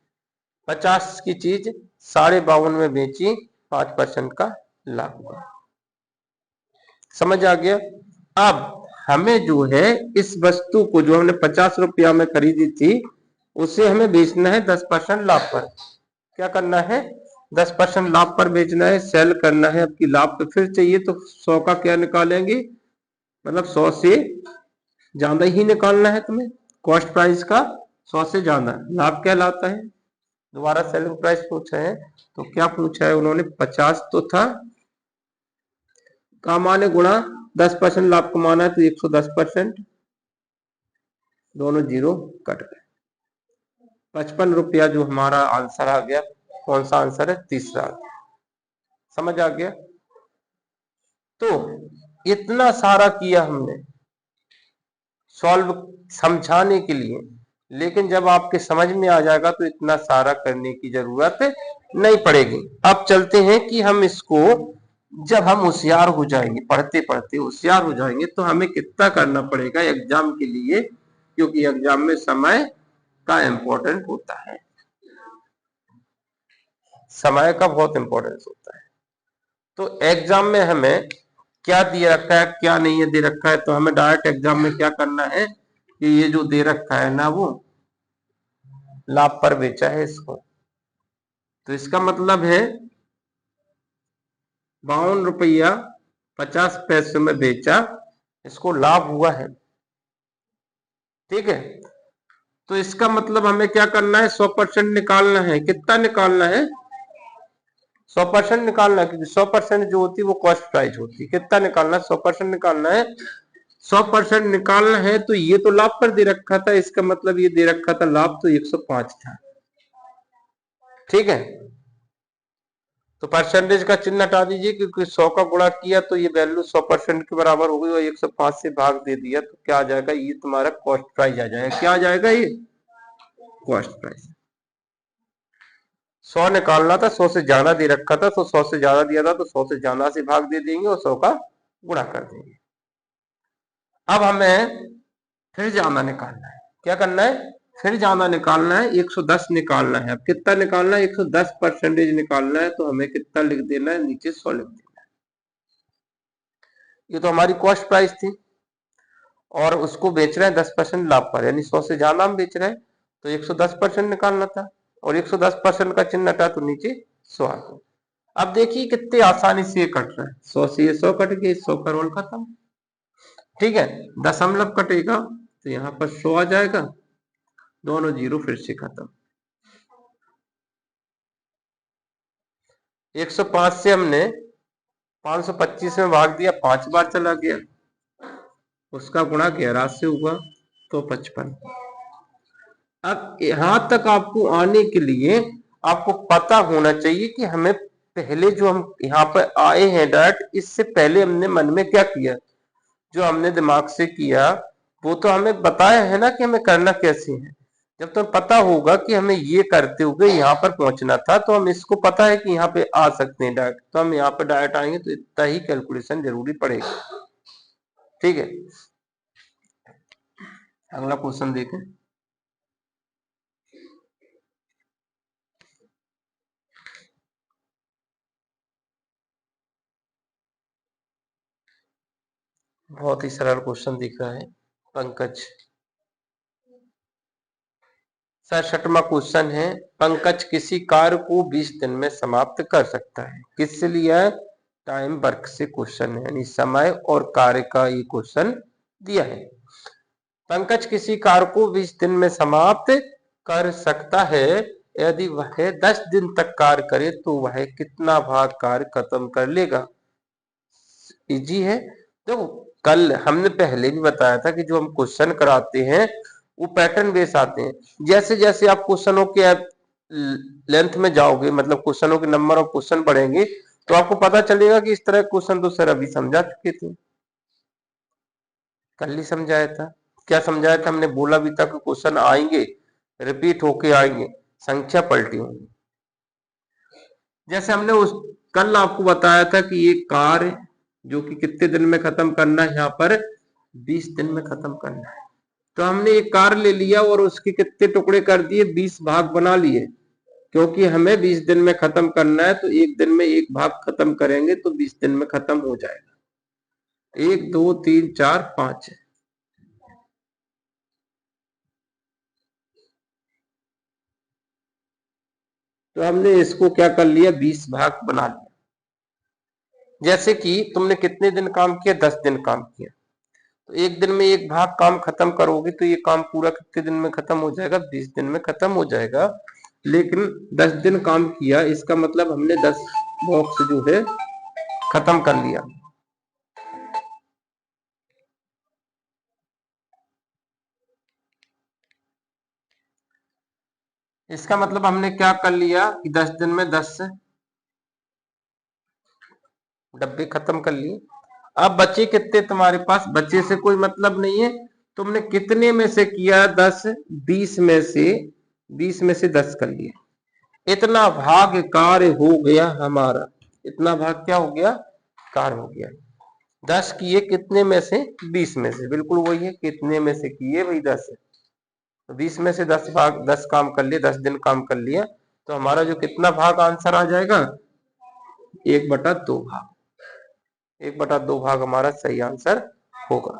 50 की चीज 52.5 में बेची, 5% का लाभ हुआ। समझ आ गया। अब हमें जो है इस वस्तु को जो हमने 50 रुपया में खरीदी थी उसे हमें बेचना है 10% लाभ पर। क्या करना है, 10% लाभ पर बेचना है, सेल करना है। अब की लाभ पे फिर चाहिए तो 100 का क्या निकालेंगे, मतलब 100 से ज्यादा ही निकालना है तुम्हें, कॉस्ट प्राइस का 100 से ज्यादा लाभ क्या लाता है। दोबारा सेलिंग प्राइस पूछा है तो क्या पूछा है उन्होंने, 50 तो था, का माने गुणा 10% लाभ कमाना है तो 110%, दोनों जीरो कट गए। 55 रुपया जो हमारा आंसर आ गया, कौन सा आंसर है, तीसरा। समझ आ गया। तो इतना सारा किया हमने सॉल्व समझाने के लिए, लेकिन जब आपके समझ में आ जाएगा तो इतना सारा करने की जरूरत नहीं पड़ेगी। अब चलते हैं कि हम इसको जब हम होशियार हो जाएंगे, पढ़ते पढ़ते होशियार हो जाएंगे तो हमें कितना करना पड़ेगा एग्जाम के लिए, क्योंकि एग्जाम में समय का इंपॉर्टेंट होता है, समय का बहुत इंपॉर्टेंस होता है। तो एग्जाम में हमें क्या दिया रखा है क्या नहीं है दे रखा है, तो हमें डायरेक्ट एग्जाम में क्या करना है कि ये जो दे रखा है ना वो लाभ पर बेचा है इसको, तो इसका मतलब है 52.50 रुपया में बेचा, इसको लाभ हुआ है। ठीक है, तो इसका मतलब हमें क्या करना है, 100% निकालना है। कितना निकालना है, 100% निकालना है, क्योंकि 100% जो होती है वो कॉस्ट प्राइस होती है। कितना निकालना है, 100% निकालना है। 100% निकालना है तो ये तो लाभ पर दे रखा था, इसका मतलब ये दे रखा था लाभ तो 105 था। ठीक है, तो परसेंटेज का चिन्ह हटा दीजिए, क्योंकि 100 का गुणा किया तो ये वैल्यू 100% के बराबर हो गई, और 105 से भाग दे दिया तो क्या आ जाएगा, ये तुम्हारा कॉस्ट प्राइस आ जाएगा। क्या आ जाएगा, ये कॉस्ट प्राइस। 100 निकालना था, 100 से ज्यादा दे रखा था, तो 100 से ज्यादा दिया था तो 100 से ज्यादा से भाग दे देंगे और 100 का गुणा कर देंगे। अब हमें फिर ज्यादा निकालना है। क्या करना है, फिर ज्यादा निकालना है, 110 निकालना है। अब कितना निकालना है, 110% निकालना है, तो हमें कितना लिख देना है, नीचे 100 लिख देना है। ये तो हमारी कॉस्ट प्राइस थी, और उसको बेच रहे हैं 10% लाभ पर, यानी 100 से ज्यादा हम बेच रहे हैं, तो 110% निकालना था। और 110% का चिन्ह हटा तो नीचे 100 आ गया। अब देखिए कितने आसानी से ये कट रहा है, 100 से ये 100 कट गए, 100 का रोल खत्म। ठीक है, दशमलव कटेगा तो यहाँ पर 100 आ जाएगा, दोनों जीरो फिर से खत्म। 105 से हमने 525 में भाग दिया, 5 बार चला गया, उसका गुणा 11 से हुआ तो 55। अब यहां तक आपको आने के लिए आपको पता होना चाहिए कि हमें पहले जो हम यहाँ पर आए हैं डायरेक्ट, इससे पहले हमने मन में क्या किया, जो हमने दिमाग से किया वो तो हमें बताया है ना कि हमें करना कैसे है। जब तुम्हें पता होगा कि हमें ये करते हुए यहाँ पर पहुंचना था, तो हम इसको पता है कि यहाँ पे आ सकते हैं डायरेक्ट, तो हम यहाँ पर डायरेक्ट आएंगे, तो इतना ही कैलकुलेशन जरूरी पड़ेगा। ठीक है, अगला क्वेश्चन देखें। बहुत ही सरल क्वेश्चन दिख रहा है पंकज सर। 6वां क्वेश्चन है, पंकज किसी कार्य को 20 दिन में समाप्त कर सकता है, किससे लिया है, टाइम वर्क से क्वेश्चन है, यानी समय और कार्य का ये क्वेश्चन दिया है। पंकज किसी कार्य को 20 दिन में समाप्त कर सकता है, यदि वह 10 दिन तक कार्य करे तो वह कितना भाग कार्य खत्म कर लेगा। इजी है। देखो कल हमने पहले भी बताया था कि जो हम क्वेश्चन कराते हैं वो पैटर्न बेस आते हैं। जैसे जैसे आप क्वेश्चनों के लेंथ में जाओगे, मतलब क्वेश्चनों के नंबर ऑफ क्वेश्चन बढ़ेंगे, तो आपको पता चलेगा कि इस तरह क्वेश्चन तो सर अभी समझा चुके थे, कल ही समझाया था। क्या समझाया था हमने, बोला भी था कि क्वेश्चन आएंगे, रिपीट होके आएंगे, संख्या पलटी होंगी। जैसे हमने उस कल आपको बताया था कि ये कार्य जो कि कितने दिन में खत्म करना है, यहाँ पर 20 दिन में खत्म करना है। तो हमने एक कार्य ले लिया और उसके कितने टुकड़े कर दिए, 20 भाग बना लिए, क्योंकि हमें 20 दिन में खत्म करना है, तो एक दिन में एक भाग खत्म करेंगे तो 20 दिन में खत्म हो जाएगा। 1 2 3 4 5 तो हमने इसको क्या कर लिया, 20 भाग बना लिया। जैसे कि तुमने कितने दिन काम किया, 10 दिन काम किया, तो एक दिन में एक भाग काम खत्म करोगे तो ये काम पूरा कितने दिन में खत्म हो जाएगा, 20 दिन में खत्म हो जाएगा। लेकिन 10 दिन काम किया, इसका मतलब हमने 10 बॉक्स जो है खत्म कर लिया। इसका मतलब हमने क्या कर लिया कि 10 दिन में 10 डब्बे खत्म कर लिए। अब बचे कितने तुम्हारे पास, बचे से कोई मतलब नहीं है, तुमने कितने में से किया, 10 20 में से 20 में से 10 कर लिया, इतना भाग कार्य हो गया हमारा। इतना भाग क्या हो गया, कार्य हो गया। 10 किए कितने में से, 20 में से, बिल्कुल वही है, कितने में से किए भाई 10, तो 20 में से 10 भाग, 10 काम कर लिए, 10 दिन काम कर लिया, तो हमारा जो कितना भाग आंसर आ जाएगा, 1/2 भाग। 1/2 भाग हमारा सही आंसर होगा।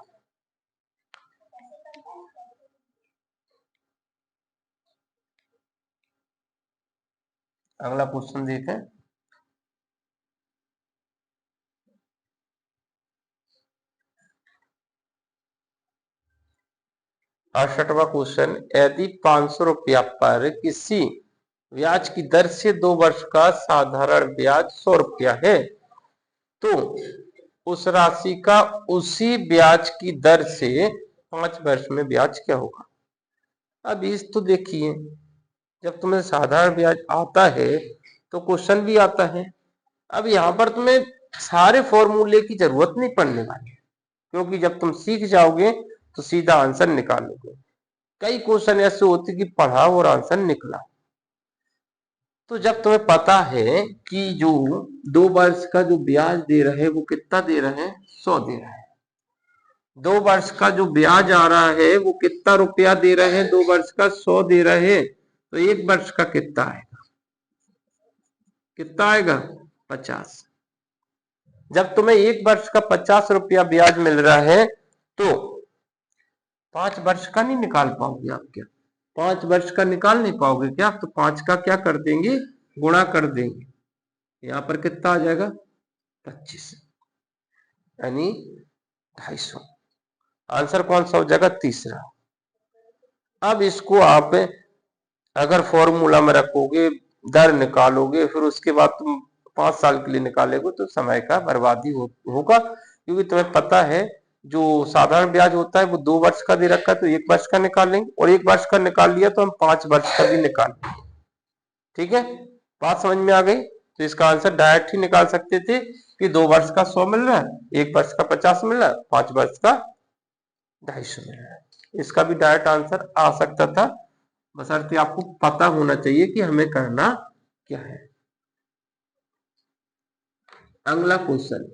अगला क्वेश्चन देखें। अड़सठवां क्वेश्चन, यदि 500 रुपया पर किसी ब्याज की दर से 2 वर्ष का साधारण ब्याज 100 रुपया है, तो उस राशि का उसी ब्याज की दर से 5 वर्ष में ब्याज क्या होगा। अब इस तो देखिए, जब तुम्हें साधारण ब्याज आता है तो क्वेश्चन भी आता है। अब यहाँ पर तुम्हें सारे फॉर्मूले की जरूरत नहीं पड़ने वाली, क्योंकि जब तुम सीख जाओगे तो सीधा आंसर निकालोगे। कई क्वेश्चन ऐसे होते कि पढ़ा और आंसर निकला। तो जब तुम्हें पता है कि जो 2 वर्ष का जो ब्याज दे रहे हैं वो कितना दे रहे हैं, 100 दे रहे हैं। 2 वर्ष का जो ब्याज आ रहा है वो कितना रुपया दे रहे हैं, 2 वर्ष का 100 दे रहे हैं, तो 1 वर्ष का कितना आएगा, कितना आएगा, 50। जब तुम्हें 1 वर्ष का 50 रुपया ब्याज मिल रहा है, तो 5 वर्ष का नहीं निकाल पाओगे आप क्या, 5 वर्ष का निकाल नहीं पाओगे क्या? तो 5 का क्या कर देंगे, गुणा कर देंगे। यहाँ पर कितना आ जाएगा, 25, यानी 250। आंसर कौन सा हो जाएगा, तीसरा। अब इसको आप अगर फॉर्मूला में रखोगे, दर निकालोगे, फिर उसके बाद तुम 5 साल के लिए निकालोगे तो समय का बर्बादी होगा, क्योंकि तुम्हें पता है जो साधारण ब्याज होता है वो 2 वर्ष का दे रखा है, तो 1 वर्ष का निकाल लेंगे, और 1 वर्ष का निकाल लिया तो हम 5 वर्ष का भी निकाल लेंगे। ठीक है, बात समझ में आ गई? तो इसका आंसर डायरेक्ट ही निकाल सकते थे कि 2 वर्ष का 100 मिल रहा है, 1 वर्ष का 50 मिल रहा है, 5 वर्ष का 250 मिल रहा है। इसका भी डायरेक्ट आंसर आ सकता था, बशर्ते आपको पता होना चाहिए कि हमें करना क्या है। अगला क्वेश्चन,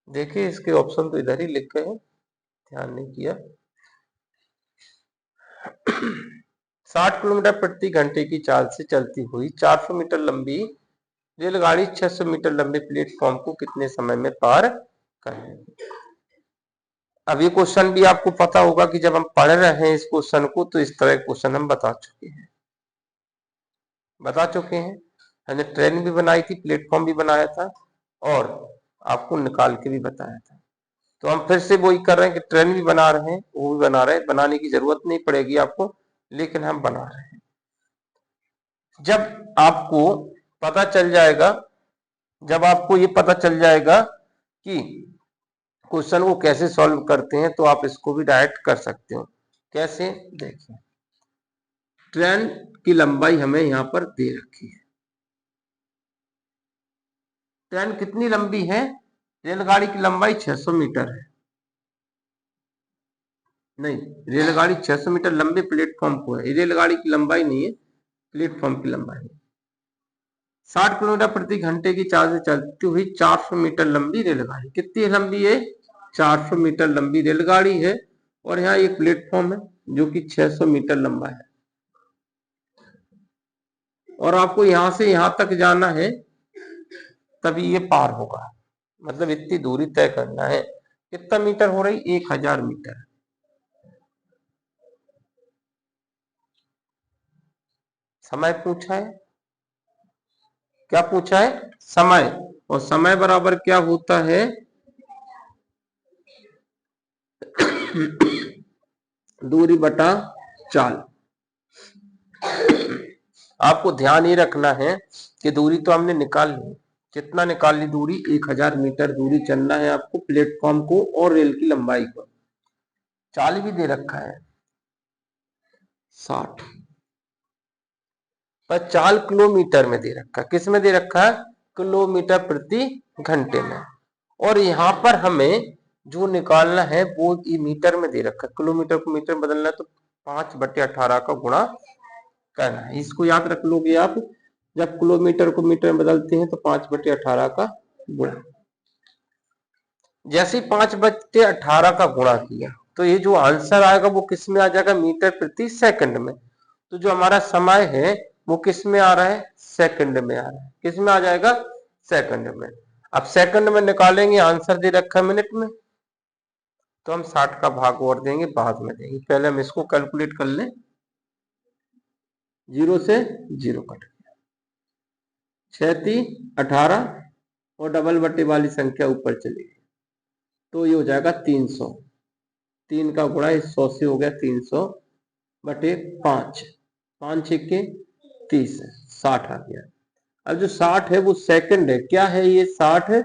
देखिए इसके ऑप्शन तो इधर ही लिखे हैं, ध्यान नहीं किया। 60 किलोमीटर प्रति घंटे की चाल से चलती हुई 400 मीटर लंबी रेलगाड़ी 600 मीटर लंबे प्लेटफॉर्म को कितने समय में पार कर लेगी? अब ये क्वेश्चन भी आपको पता होगा कि जब हम पढ़ रहे हैं इस क्वेश्चन को तो इस तरह क्वेश्चन हम बता चुके हैं। हमने ट्रेन भी बनाई थी, प्लेटफॉर्म भी बनाया था, और आपको निकाल के भी बताया था। तो हम फिर से वही कर रहे हैं कि ट्रेन भी बना रहे हैं, वो भी बना रहे हैं, बनाने की जरूरत नहीं पड़ेगी आपको, लेकिन हम बना रहे हैं। जब आपको पता चल जाएगा, जब आपको ये पता चल जाएगा कि क्वेश्चन को कैसे सॉल्व करते हैं, तो आप इसको भी डायरेक्ट कर सकते हो। कैसे, देखिए ट्रेन की लंबाई हमें यहां पर दे रखी है। ट्रेन कितनी लंबी है, रेलगाड़ी की लंबाई 600 मीटर है। नहीं, रेलगाड़ी 600 मीटर लंबे प्लेटफॉर्म को है, रेलगाड़ी की लंबाई नहीं है, प्लेटफॉर्म की लंबाई है। 60 किलोमीटर प्रति घंटे की चाल से चलती हुई 400 मीटर लंबी रेलगाड़ी, कितनी लंबी है, 400 मीटर लंबी रेलगाड़ी है, और यहाँ एक प्लेटफॉर्म है जो कि 600 मीटर लंबा है, और आपको यहां से यहां तक जाना है, तभी ये पार होगा। मतलब इतनी दूरी तय करना है। कितना मीटर हो रही, 1000 मीटर। समय पूछा है, क्या पूछा है, समय, और समय बराबर क्या होता है, दूरी बटा चाल। आपको ध्यान ये रखना है कि दूरी तो हमने निकाल ली, कितना निकाल ली दूरी, 1000 मीटर दूरी चलना है आपको प्लेटफॉर्म को और रेल की लंबाई को। चाल भी दे रखा है 60, पर चाल किलोमीटर में दे रखा है। किस में दे रखा है, किलोमीटर प्रति घंटे में। और यहाँ पर हमें जो निकालना है वो मीटर में दे रखा है, किलोमीटर को मीटर में बदलना है, तो 5/18 का गुणा करना है। इसको याद रख लोगे आप, जब किलोमीटर को मीटर में बदलते हैं तो 5/18 का गुणा। जैसे 5/18 का गुणा किया तो ये जो आंसर आएगा वो किस में आ जाएगा, मीटर प्रति सेकंड में। तो जो हमारा समय है वो किस में आ रहा है, सेकंड में आ रहा है। किस में आ जाएगा, सेकंड में। अब सेकंड में निकालेंगे, आंसर दे रखा है मिनट में, तो हम 60 का भाग और देंगे, बाद में देंगे। पहले हम इसको कैलकुलेट कर लें, 0 से 0 कट गया, 6×3 = 18, और डबल बटे वाली संख्या ऊपर चली गई, तो ये हो जाएगा 300। 3 का गुणा इस 100 से हो गया 300/5, 5×6 = 30, 60 आ गया। अब जो 60 है वो सेकंड है, क्या है ये, 60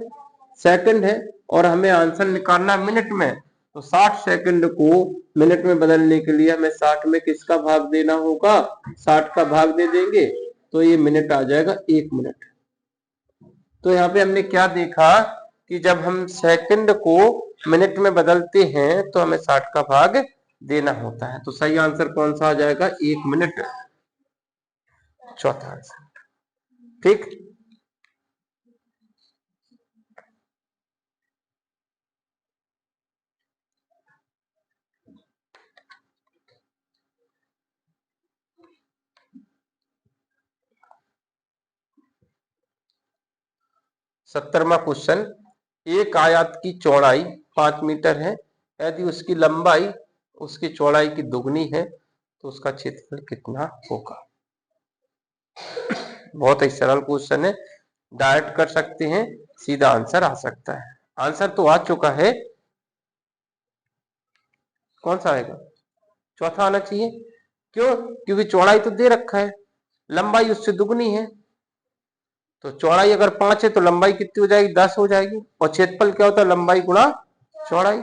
सेकंड है, और हमें आंसर निकालना मिनट में। तो 60 सेकंड को मिनट में बदलने के लिए हमें 60 में किसका भाग देना होगा, 60 का भाग दे देंगे, तो ये मिनट आ जाएगा, 1 मिनट। तो यहाँ पे हमने क्या देखा कि जब हम सेकंड को मिनट में बदलते हैं तो हमें 60 का भाग देना होता है। तो सही आंसर कौन सा आ जाएगा, 1 मिनट, चौथा आंसर। ठीक, सत्तरवां क्वेश्चन, एक आयत की चौड़ाई 5 मीटर है, यदि उसकी लंबाई उसकी चौड़ाई की दुगनी है तो उसका क्षेत्रफल कितना होगा। बहुत ही सरल क्वेश्चन है, डायरेक्ट कर सकते हैं, सीधा आंसर आ सकता है। आंसर तो आ चुका है, कौन सा आएगा, चौथा आना चाहिए। क्यों, क्योंकि चौड़ाई तो दे रखा है, लंबाई उससे दुगनी है, तो चौड़ाई अगर 5 है तो लंबाई कितनी हो जाएगी, 10 हो जाएगी, और क्षेत्रफल क्या होता है, लंबाई गुणा चौड़ाई,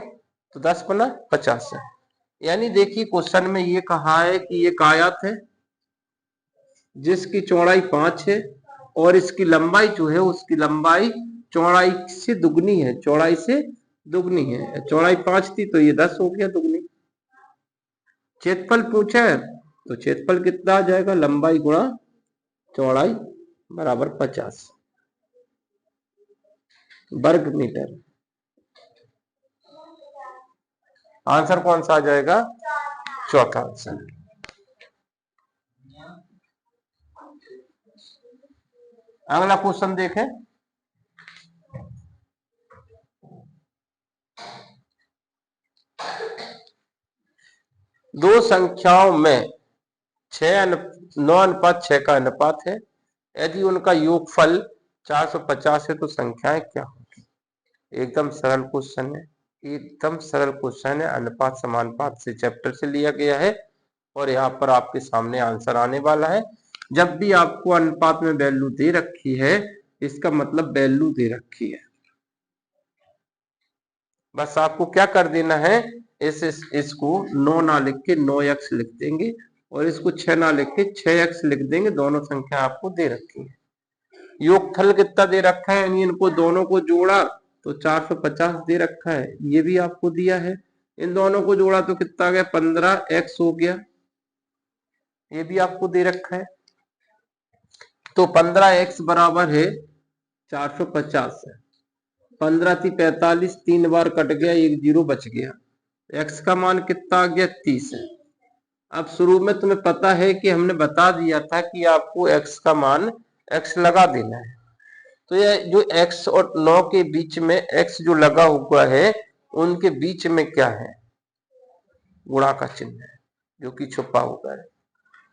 तो 10 गुना 50 है। यानी देखिए क्वेश्चन में ये कहा है कि एक आयत है जिसकी चौड़ाई 5 है और इसकी लंबाई जो है उसकी लंबाई चौड़ाई से दुगनी है, चौड़ाई से दुगनी है, चौड़ाई 5 थी तो ये 10 हो गया दुगनी। क्षेत्रफल पूछा है तो क्षेत्रफल कितना आ जाएगा, लंबाई गुणा चौड़ाई बराबर 50 वर्ग मीटर। आंसर कौन सा आ जाएगा, चौथा आंसर। अगला क्वेश्चन देखें, दो संख्याओं में 9:6 का अनुपात है, यदि उनका योगफल 450 है तो संख्याएं क्या होगी। एकदम सरल क्वेश्चन है, एकदम सरल क्वेश्चन है, अनुपात समानुपात से चैप्टर से लिया गया है और यहाँ पर आपके सामने आंसर आने वाला है। जब भी आपको अनुपात में वैल्यू दे रखी है इसका मतलब वैल्यू दे रखी है, बस आपको क्या कर देना है, इसको 9 ना लिख के 9x लिख देंगे और इसको 6 ना लिख के 6x लिख देंगे, दोनों संख्या आपको दे रखी है। योगफल कितना दे रखा है, यानी इनको दोनों को जोड़ा तो 450 दे रखा है, ये भी आपको दिया है, इन दोनों को जोड़ा तो कितना आ गया, 15x हो गया, ये भी आपको दे रखा है। तो 15x बराबर है 450 है, 15 थी 45, 3 बार कट गया, एक जीरो बच गया, x का मान कितना आ गया, 30 है। अब शुरू में तुम्हें पता है कि हमने बता दिया था कि आपको x का मान x लगा देना है, तो ये जो x और 9 के बीच में x जो लगा हुआ है उनके बीच में क्या है, गुणा का चिन्ह है जो कि छुपा हुआ है।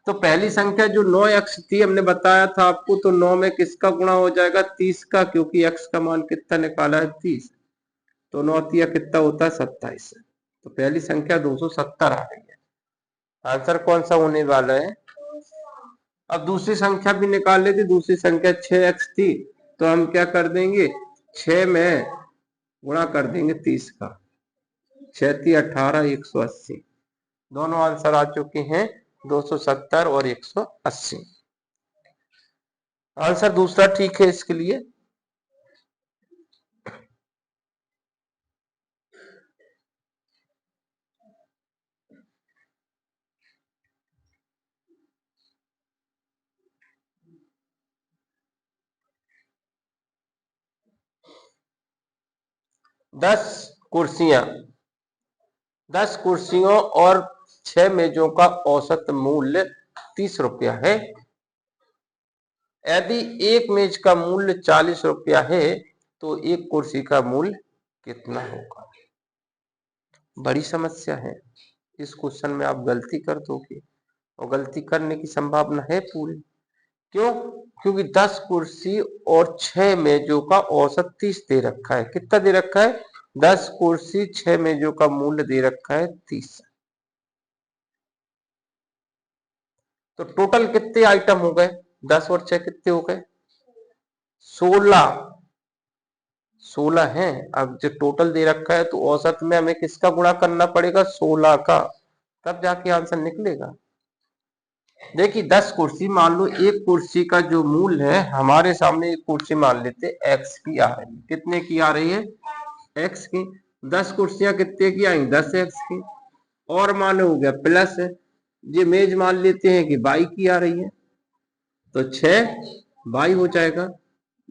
तो पहली संख्या जो 9x थी हमने बताया था आपको, तो 9 में किसका गुणा हो जाएगा, 30 का, क्योंकि x का मान कितना निकाला है, 30, तो 9 तिया कितना होता है, 27, तो पहली संख्या 270 आ रही है। आंसर कौन सा होने वाला है। अब दूसरी संख्या भी निकाल लेते, दूसरी संख्या 6x थी, तो हम क्या कर देंगे, 6 में गुणा कर देंगे 30 का, 6 × 18 180, दोनों आंसर आ चुके हैं 270 और 180। आंसर दूसरा ठीक है इसके लिए। कुर्सियां 10 कुर्सियों और 6 मेजों का औसत मूल्य 30 रुपया है, यदि एक मेज का मूल्य 40 रुपया है तो एक कुर्सी का मूल्य कितना होगा। बड़ी समस्या है, इस क्वेश्चन में आप गलती कर दोगे और गलती करने की संभावना है पूरी। क्यों, क्योंकि 10 कुर्सी और 6 मेजों का औसत 30 दे रखा है, कितना दे रखा है, 10 कुर्सी 6 मेजों का मूल्य दे रखा है 30, तो टोटल कितने आइटम हो गए, 10 और 6 कितने हो गए, 16 हैं। अब जो टोटल दे रखा है तो औसत में हमें किसका गुणा करना पड़ेगा, 16 का, तब जाके आंसर निकलेगा। देखिए 10 कुर्सी, मान लो एक कुर्सी का जो मूल्य है, हमारे सामने एक कुर्सी मान लेते x की आ रही है, कितने की आ रही है, x की, 10 कुर्सियां कितने की आई, 10x की, और मानो हो गया प्लस है, ये मेज मान लेते हैं कि y की आ रही है, तो 6y हो जाएगा,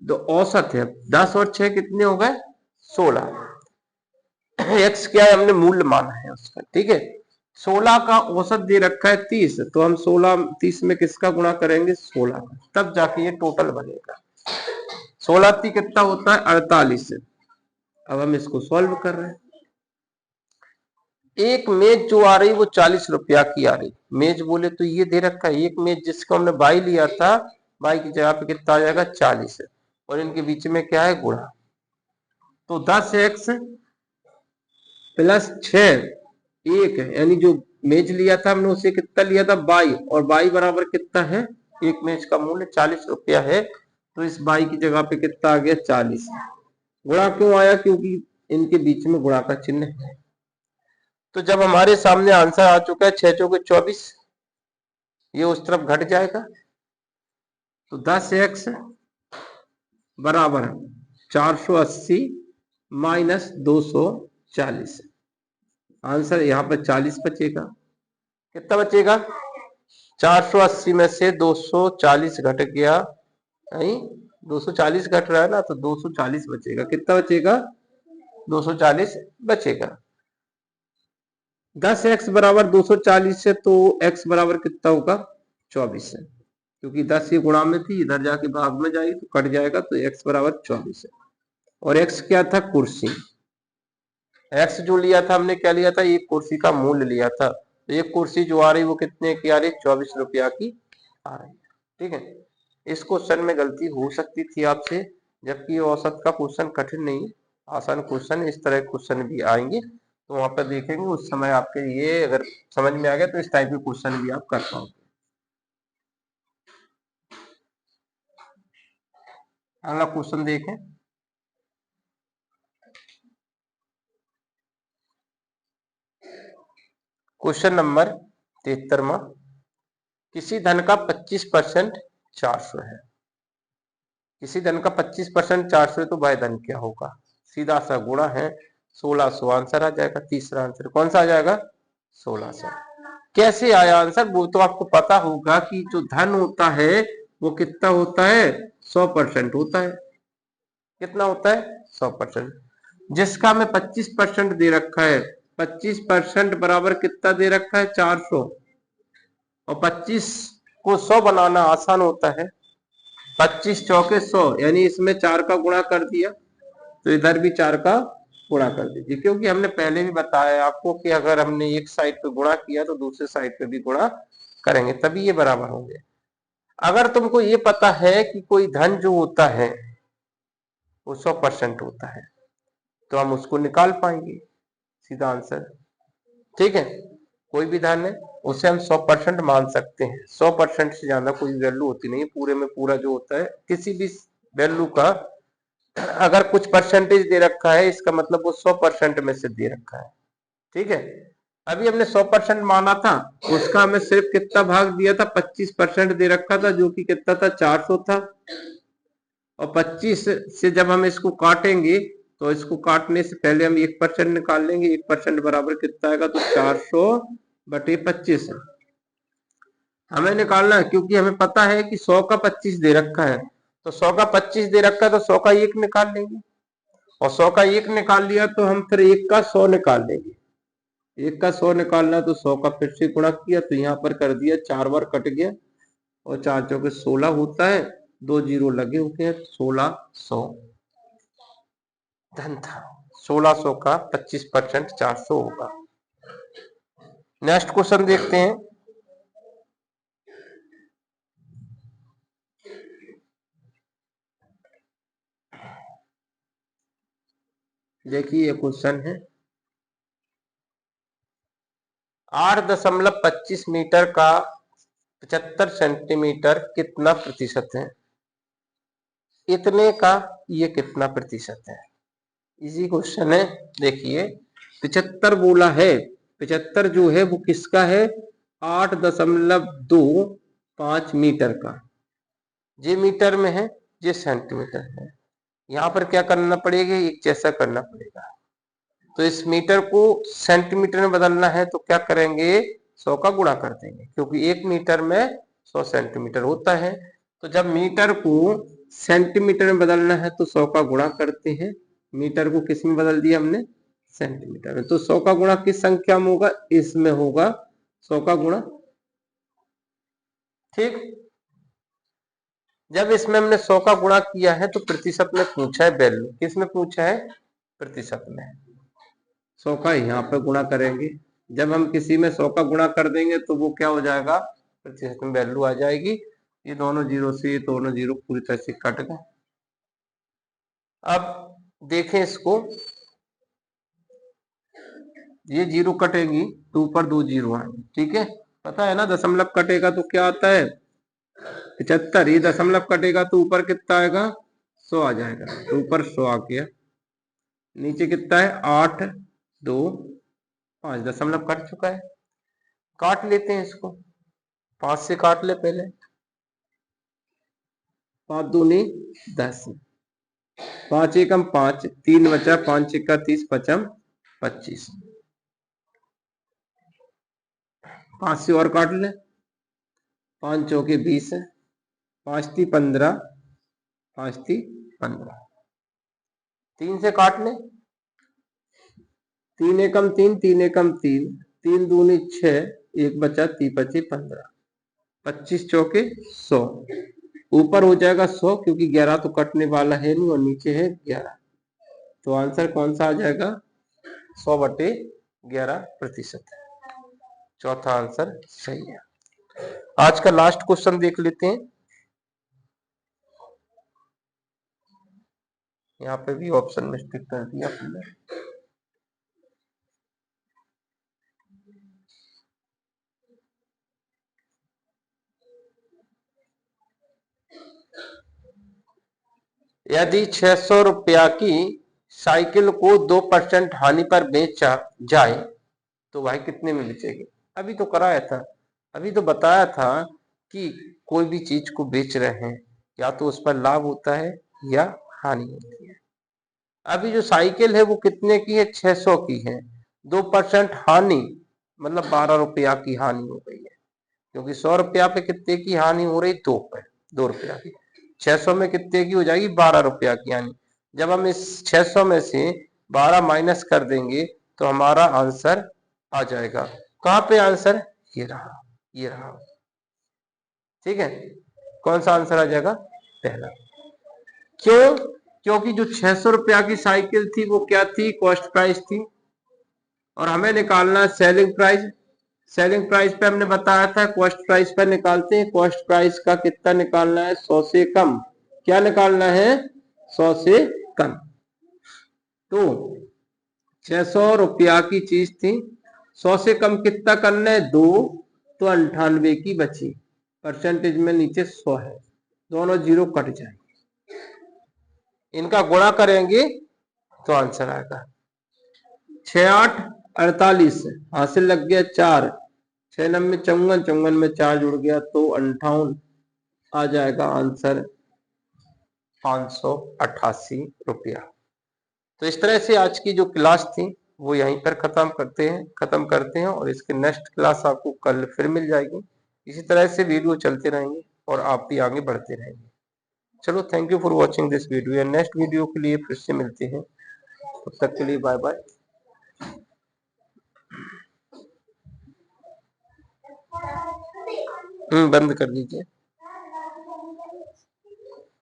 तो औसत है 10 और 6 कितने हो गए, 16, x क्या है, हमने मूल्य माना है उसका, ठीक है। 16 का औसत दे रखा है 30, तो हम 16 30 में किसका गुणा करेंगे, 16 का, तब जाके ये टोटल बनेगा। 16 कितना होता है, 48, अब हम इसको सॉल्व कर रहे हैं। एक मेज जो आ रही वो 40 रुपया की आ रही, मेज बोले तो ये दे रखा है, एक मेज जिसको हमने बाई लिया था, बाई की जगह पे कितना आ जाएगा 40 है, और इनके बीच में क्या है गुणा, तो 10x प्लस 6 1 है, यानी जो मेज लिया था हमने उसे कितना लिया था 22, और 22 बराबर कितना है, एक मेज का मूल्य 40 रुपया है, तो इस 22 की जगह पे कितना आ गया 40। गुणा क्यों आया, क्योंकि इनके बीच में गुणा का चिन्ह है। तो जब हमारे सामने आंसर आ चुका है 6 चौके 24, ये उस तरफ घट जाएगा, तो 10x बराबर 480 माइनस 240, आंसर यहाँ पर 40 बचेगा। कितना बचेगा, 480 में से 240 घट गया, नहीं 240 घट रहा है ना, तो 240 बचेगा। कितना बचेगा, 240 बचेगा। 10x बराबर 240 है, तो x बराबर कितना होगा 24 है, क्योंकि 10 ये गुणा में थी, इधर जाके भाग में जाएगी तो कट जाएगा, तो x बराबर 24 है। और x क्या था, कुर्सी। x जो लिया था हमने, क्या लिया था, एक कुर्सी का मूल्य लिया था, तो एक कुर्सी जो आ रही वो कितने की आ रही, 24 रुपया की आ रही। ठीक है, इस क्वेश्चन में गलती हो सकती थी आपसे, जबकि औसत का क्वेश्चन कठिन नहीं, आसान क्वेश्चन, इस तरह क्वेश्चन भी आएंगे, तो वहां पर देखेंगे, उस समय आपके ये अगर समझ में आ गया तो इस टाइप के क्वेश्चन भी आप कर पाओगे। अगला क्वेश्चन देखें, क्वेश्चन नंबर 73वां, किसी धन का 25% 400 है, किसी धन का 25% 400 है, तो वह धन क्या होगा, सीधा सा गुणा है, 1600 आंसर आ जाएगा। तीसरा आंसर कौन सा आ जाएगा, 1600। कैसे आया आंसर, वो तो आपको पता होगा कि जो धन होता है वो कितना होता है, 100% होता है। कितना होता है, 100%। जिसका हमें 25% दे रखा है, 25% बराबर कितना दे रखा है 400, और 25 को 100 बनाना आसान होता है, 25 चौके 100, यानी इसमें 4 का गुणा कर दिया, तो इधर भी 4 का गुणा कर दीजिए, क्योंकि हमने पहले भी बताया आपको कि अगर हमने एक साइड पे गुणा किया तो दूसरे साइड पे भी गुणा करेंगे, तभी ये बराबर होंगे। अगर तुमको ये पता है कि कोई धन जो होता है वो 100% होता है, तो हम उसको निकाल पाएंगे, सीधा आंसर। ठीक है, कोई भी धन है उसे हम 100% मान सकते हैं, 100% से ज्यादा कोई वैल्यू होती नहीं, पूरे में पूरा जो होता है किसी भी वैल्यू का अगर कुछ परसेंटेज दे रखा है, इसका मतलब वो 100% में से दे रखा है। ठीक है, अभी हमने 100% माना था, उसका हमें सिर्फ कितना भाग दिया था, 25% दे रखा था, जो कि कितना था 400 था, और 25 से जब हम इसको काटेंगे, तो इसको काटने से पहले हम 1% निकाल लेंगे, 1% बराबर कितना आएगा, तो 400/25 हमें निकालना है, क्योंकि हमें पता है कि 100 का 25 दे रखा है, तो 100 का 25 दे रखा है, तो 100 का 1 निकाल लेंगे, और 100 का 1 निकाल लिया तो हम फिर 1 का 100 निकाल लेंगे, 1 का 100 निकालना, तो 100 का फिर से गुणा किया, तो यहाँ पर कर दिया, 4 बार कट गया, और 4 चौके 16 होता है, 2 जीरो लगे हुए हैं, 1600 धन था, 1600 का 25% 400 होगा। नेक्स्ट क्वेश्चन देखते हैं, देखिए ये क्वेश्चन है, 8.25 मीटर का 75 सेंटीमीटर कितना प्रतिशत है, इतने का ये कितना प्रतिशत है, इजी क्वेश्चन है। देखिए 75 बोला है, 75 जो है वो किसका है, 8.25 मीटर का, ये मीटर में है, ये सेंटीमीटर है, यहाँ पर क्या करना पड़ेगा, एक जैसा करना पड़ेगा, तो इस मीटर को सेंटीमीटर में बदलना है, तो क्या करेंगे, 100 का गुणा कर देंगे, क्योंकि 1 मीटर में 100 सेंटीमीटर होता है, तो जब मीटर को सेंटीमीटर में बदलना है तो 100 का गुणा करते हैं, मीटर को किस में बदल दिया हमने, सेंटीमीटर में, तो 100 का गुणा किस संख्या में होगा, इसमें होगा 100 का गुणा। ठीक, जब इसमें हमने 100 का गुणा किया है, तो प्रतिशत में पूछा है वैल्यू, किस में पूछा है, प्रतिशत में। 100 का यहाँ पे गुणा करेंगे। जब हम किसी में 100 का गुणा कर देंगे तो वो क्या हो जाएगा, प्रतिशत में वैल्यू आ जाएगी। ये दोनों जीरो से ये दोनों जीरो पूरी तरह से कट गए। अब देखें इसको, ये जीरो कटेगी तो ऊपर 2 जीरो आएंगे, ठीक है। पता है ना, दशमलव कटेगा तो क्या आता है 75, ये दशमलव कटेगा तो ऊपर कितना आएगा 100 आ जाएगा, तो ऊपर 100 आ गया। नीचे कितना है 8 2 5, दशमलव कट चुका है। काट लेते हैं इसको, 5 से काट ले पहले, 5 दूनी 10, 5 एकम 5, 3 बचा, 5 एकम 30, 5 25, 5 से और काट ले, 5 चौके 20 है, 5 ती 15, 5 ती 15, 3 से काट ले, 3 एकम 3, 3 एकम 3, 3 दूनी 6, 1 बचा, 3 25 15, 25 चौके 100, ऊपर हो जाएगा 100 क्योंकि 11 तो कटने वाला है नहीं और नीचे है 11, तो आंसर कौन सा आ जाएगा 100/11%। चौथा आंसर सही है। आज का लास्ट क्वेश्चन देख लेते हैं। यहाँ पे भी ऑप्शन मिस्टेक कर दिया आपने। यदि 600 रुपया की साइकिल को 2% हानि पर बेचा जाए तो भाई कितने में बेचेगी। अभी तो कराया था, अभी तो बताया था कि कोई भी चीज को बेच रहे हैं या तो उस पर लाभ होता है या हानि होती है। अभी जो साइकिल है वो कितने की है 600 की है, 2% हानि मतलब 12 रुपया की हानि हो गई है, क्योंकि 100 रुपया पे कितने की हानि हो रही 2 रुपया की, 600 में कितने की हो जाएगी 12 रुपया की हानि। जब हम इस 600 में से 12 माइनस कर देंगे तो हमारा आंसर आ जाएगा, कहां पे आंसर, ये रहा, ये रहा, ठीक है। कौन सा आंसर आ जाएगा, पहला। क्यों, क्योंकि जो 600 रुपया की साइकिल थी वो क्या थी, कॉस्ट प्राइस थी, और हमें निकालना है सेलिंग प्राइस। सेलिंग प्राइस पे हमने बताया था कॉस्ट प्राइस पे निकालते हैं, कॉस्ट प्राइस का कितना निकालना है 100 से कम, क्या निकालना है 100 से कम। तो 600 रुपया की चीज थी, 100 से कम कितना करना है 2, तो 98 की बची, परसेंटेज में नीचे 100 है, दोनों जीरो कट जाएंगे, इनका गुणा करेंगे तो आंसर आएगा 6 8 48, हासिल लग गया 4, 6 9 54, 54 में 4 जुड़ गया तो 58 आ जाएगा आंसर 588 रुपया। तो इस तरह से आज की जो क्लास थी वो यहीं पर खत्म करते हैं और इसके नेक्स्ट क्लास आपको कल फिर मिल जाएगी। इसी तरह से वीडियो चलते रहेंगे और आप भी आगे बढ़ते रहेंगे। चलो, thank you for watching this video, next video के लिए फिर से मिलते हैं, तब तक के लिए बाय बाय। बंद कर दीजिए।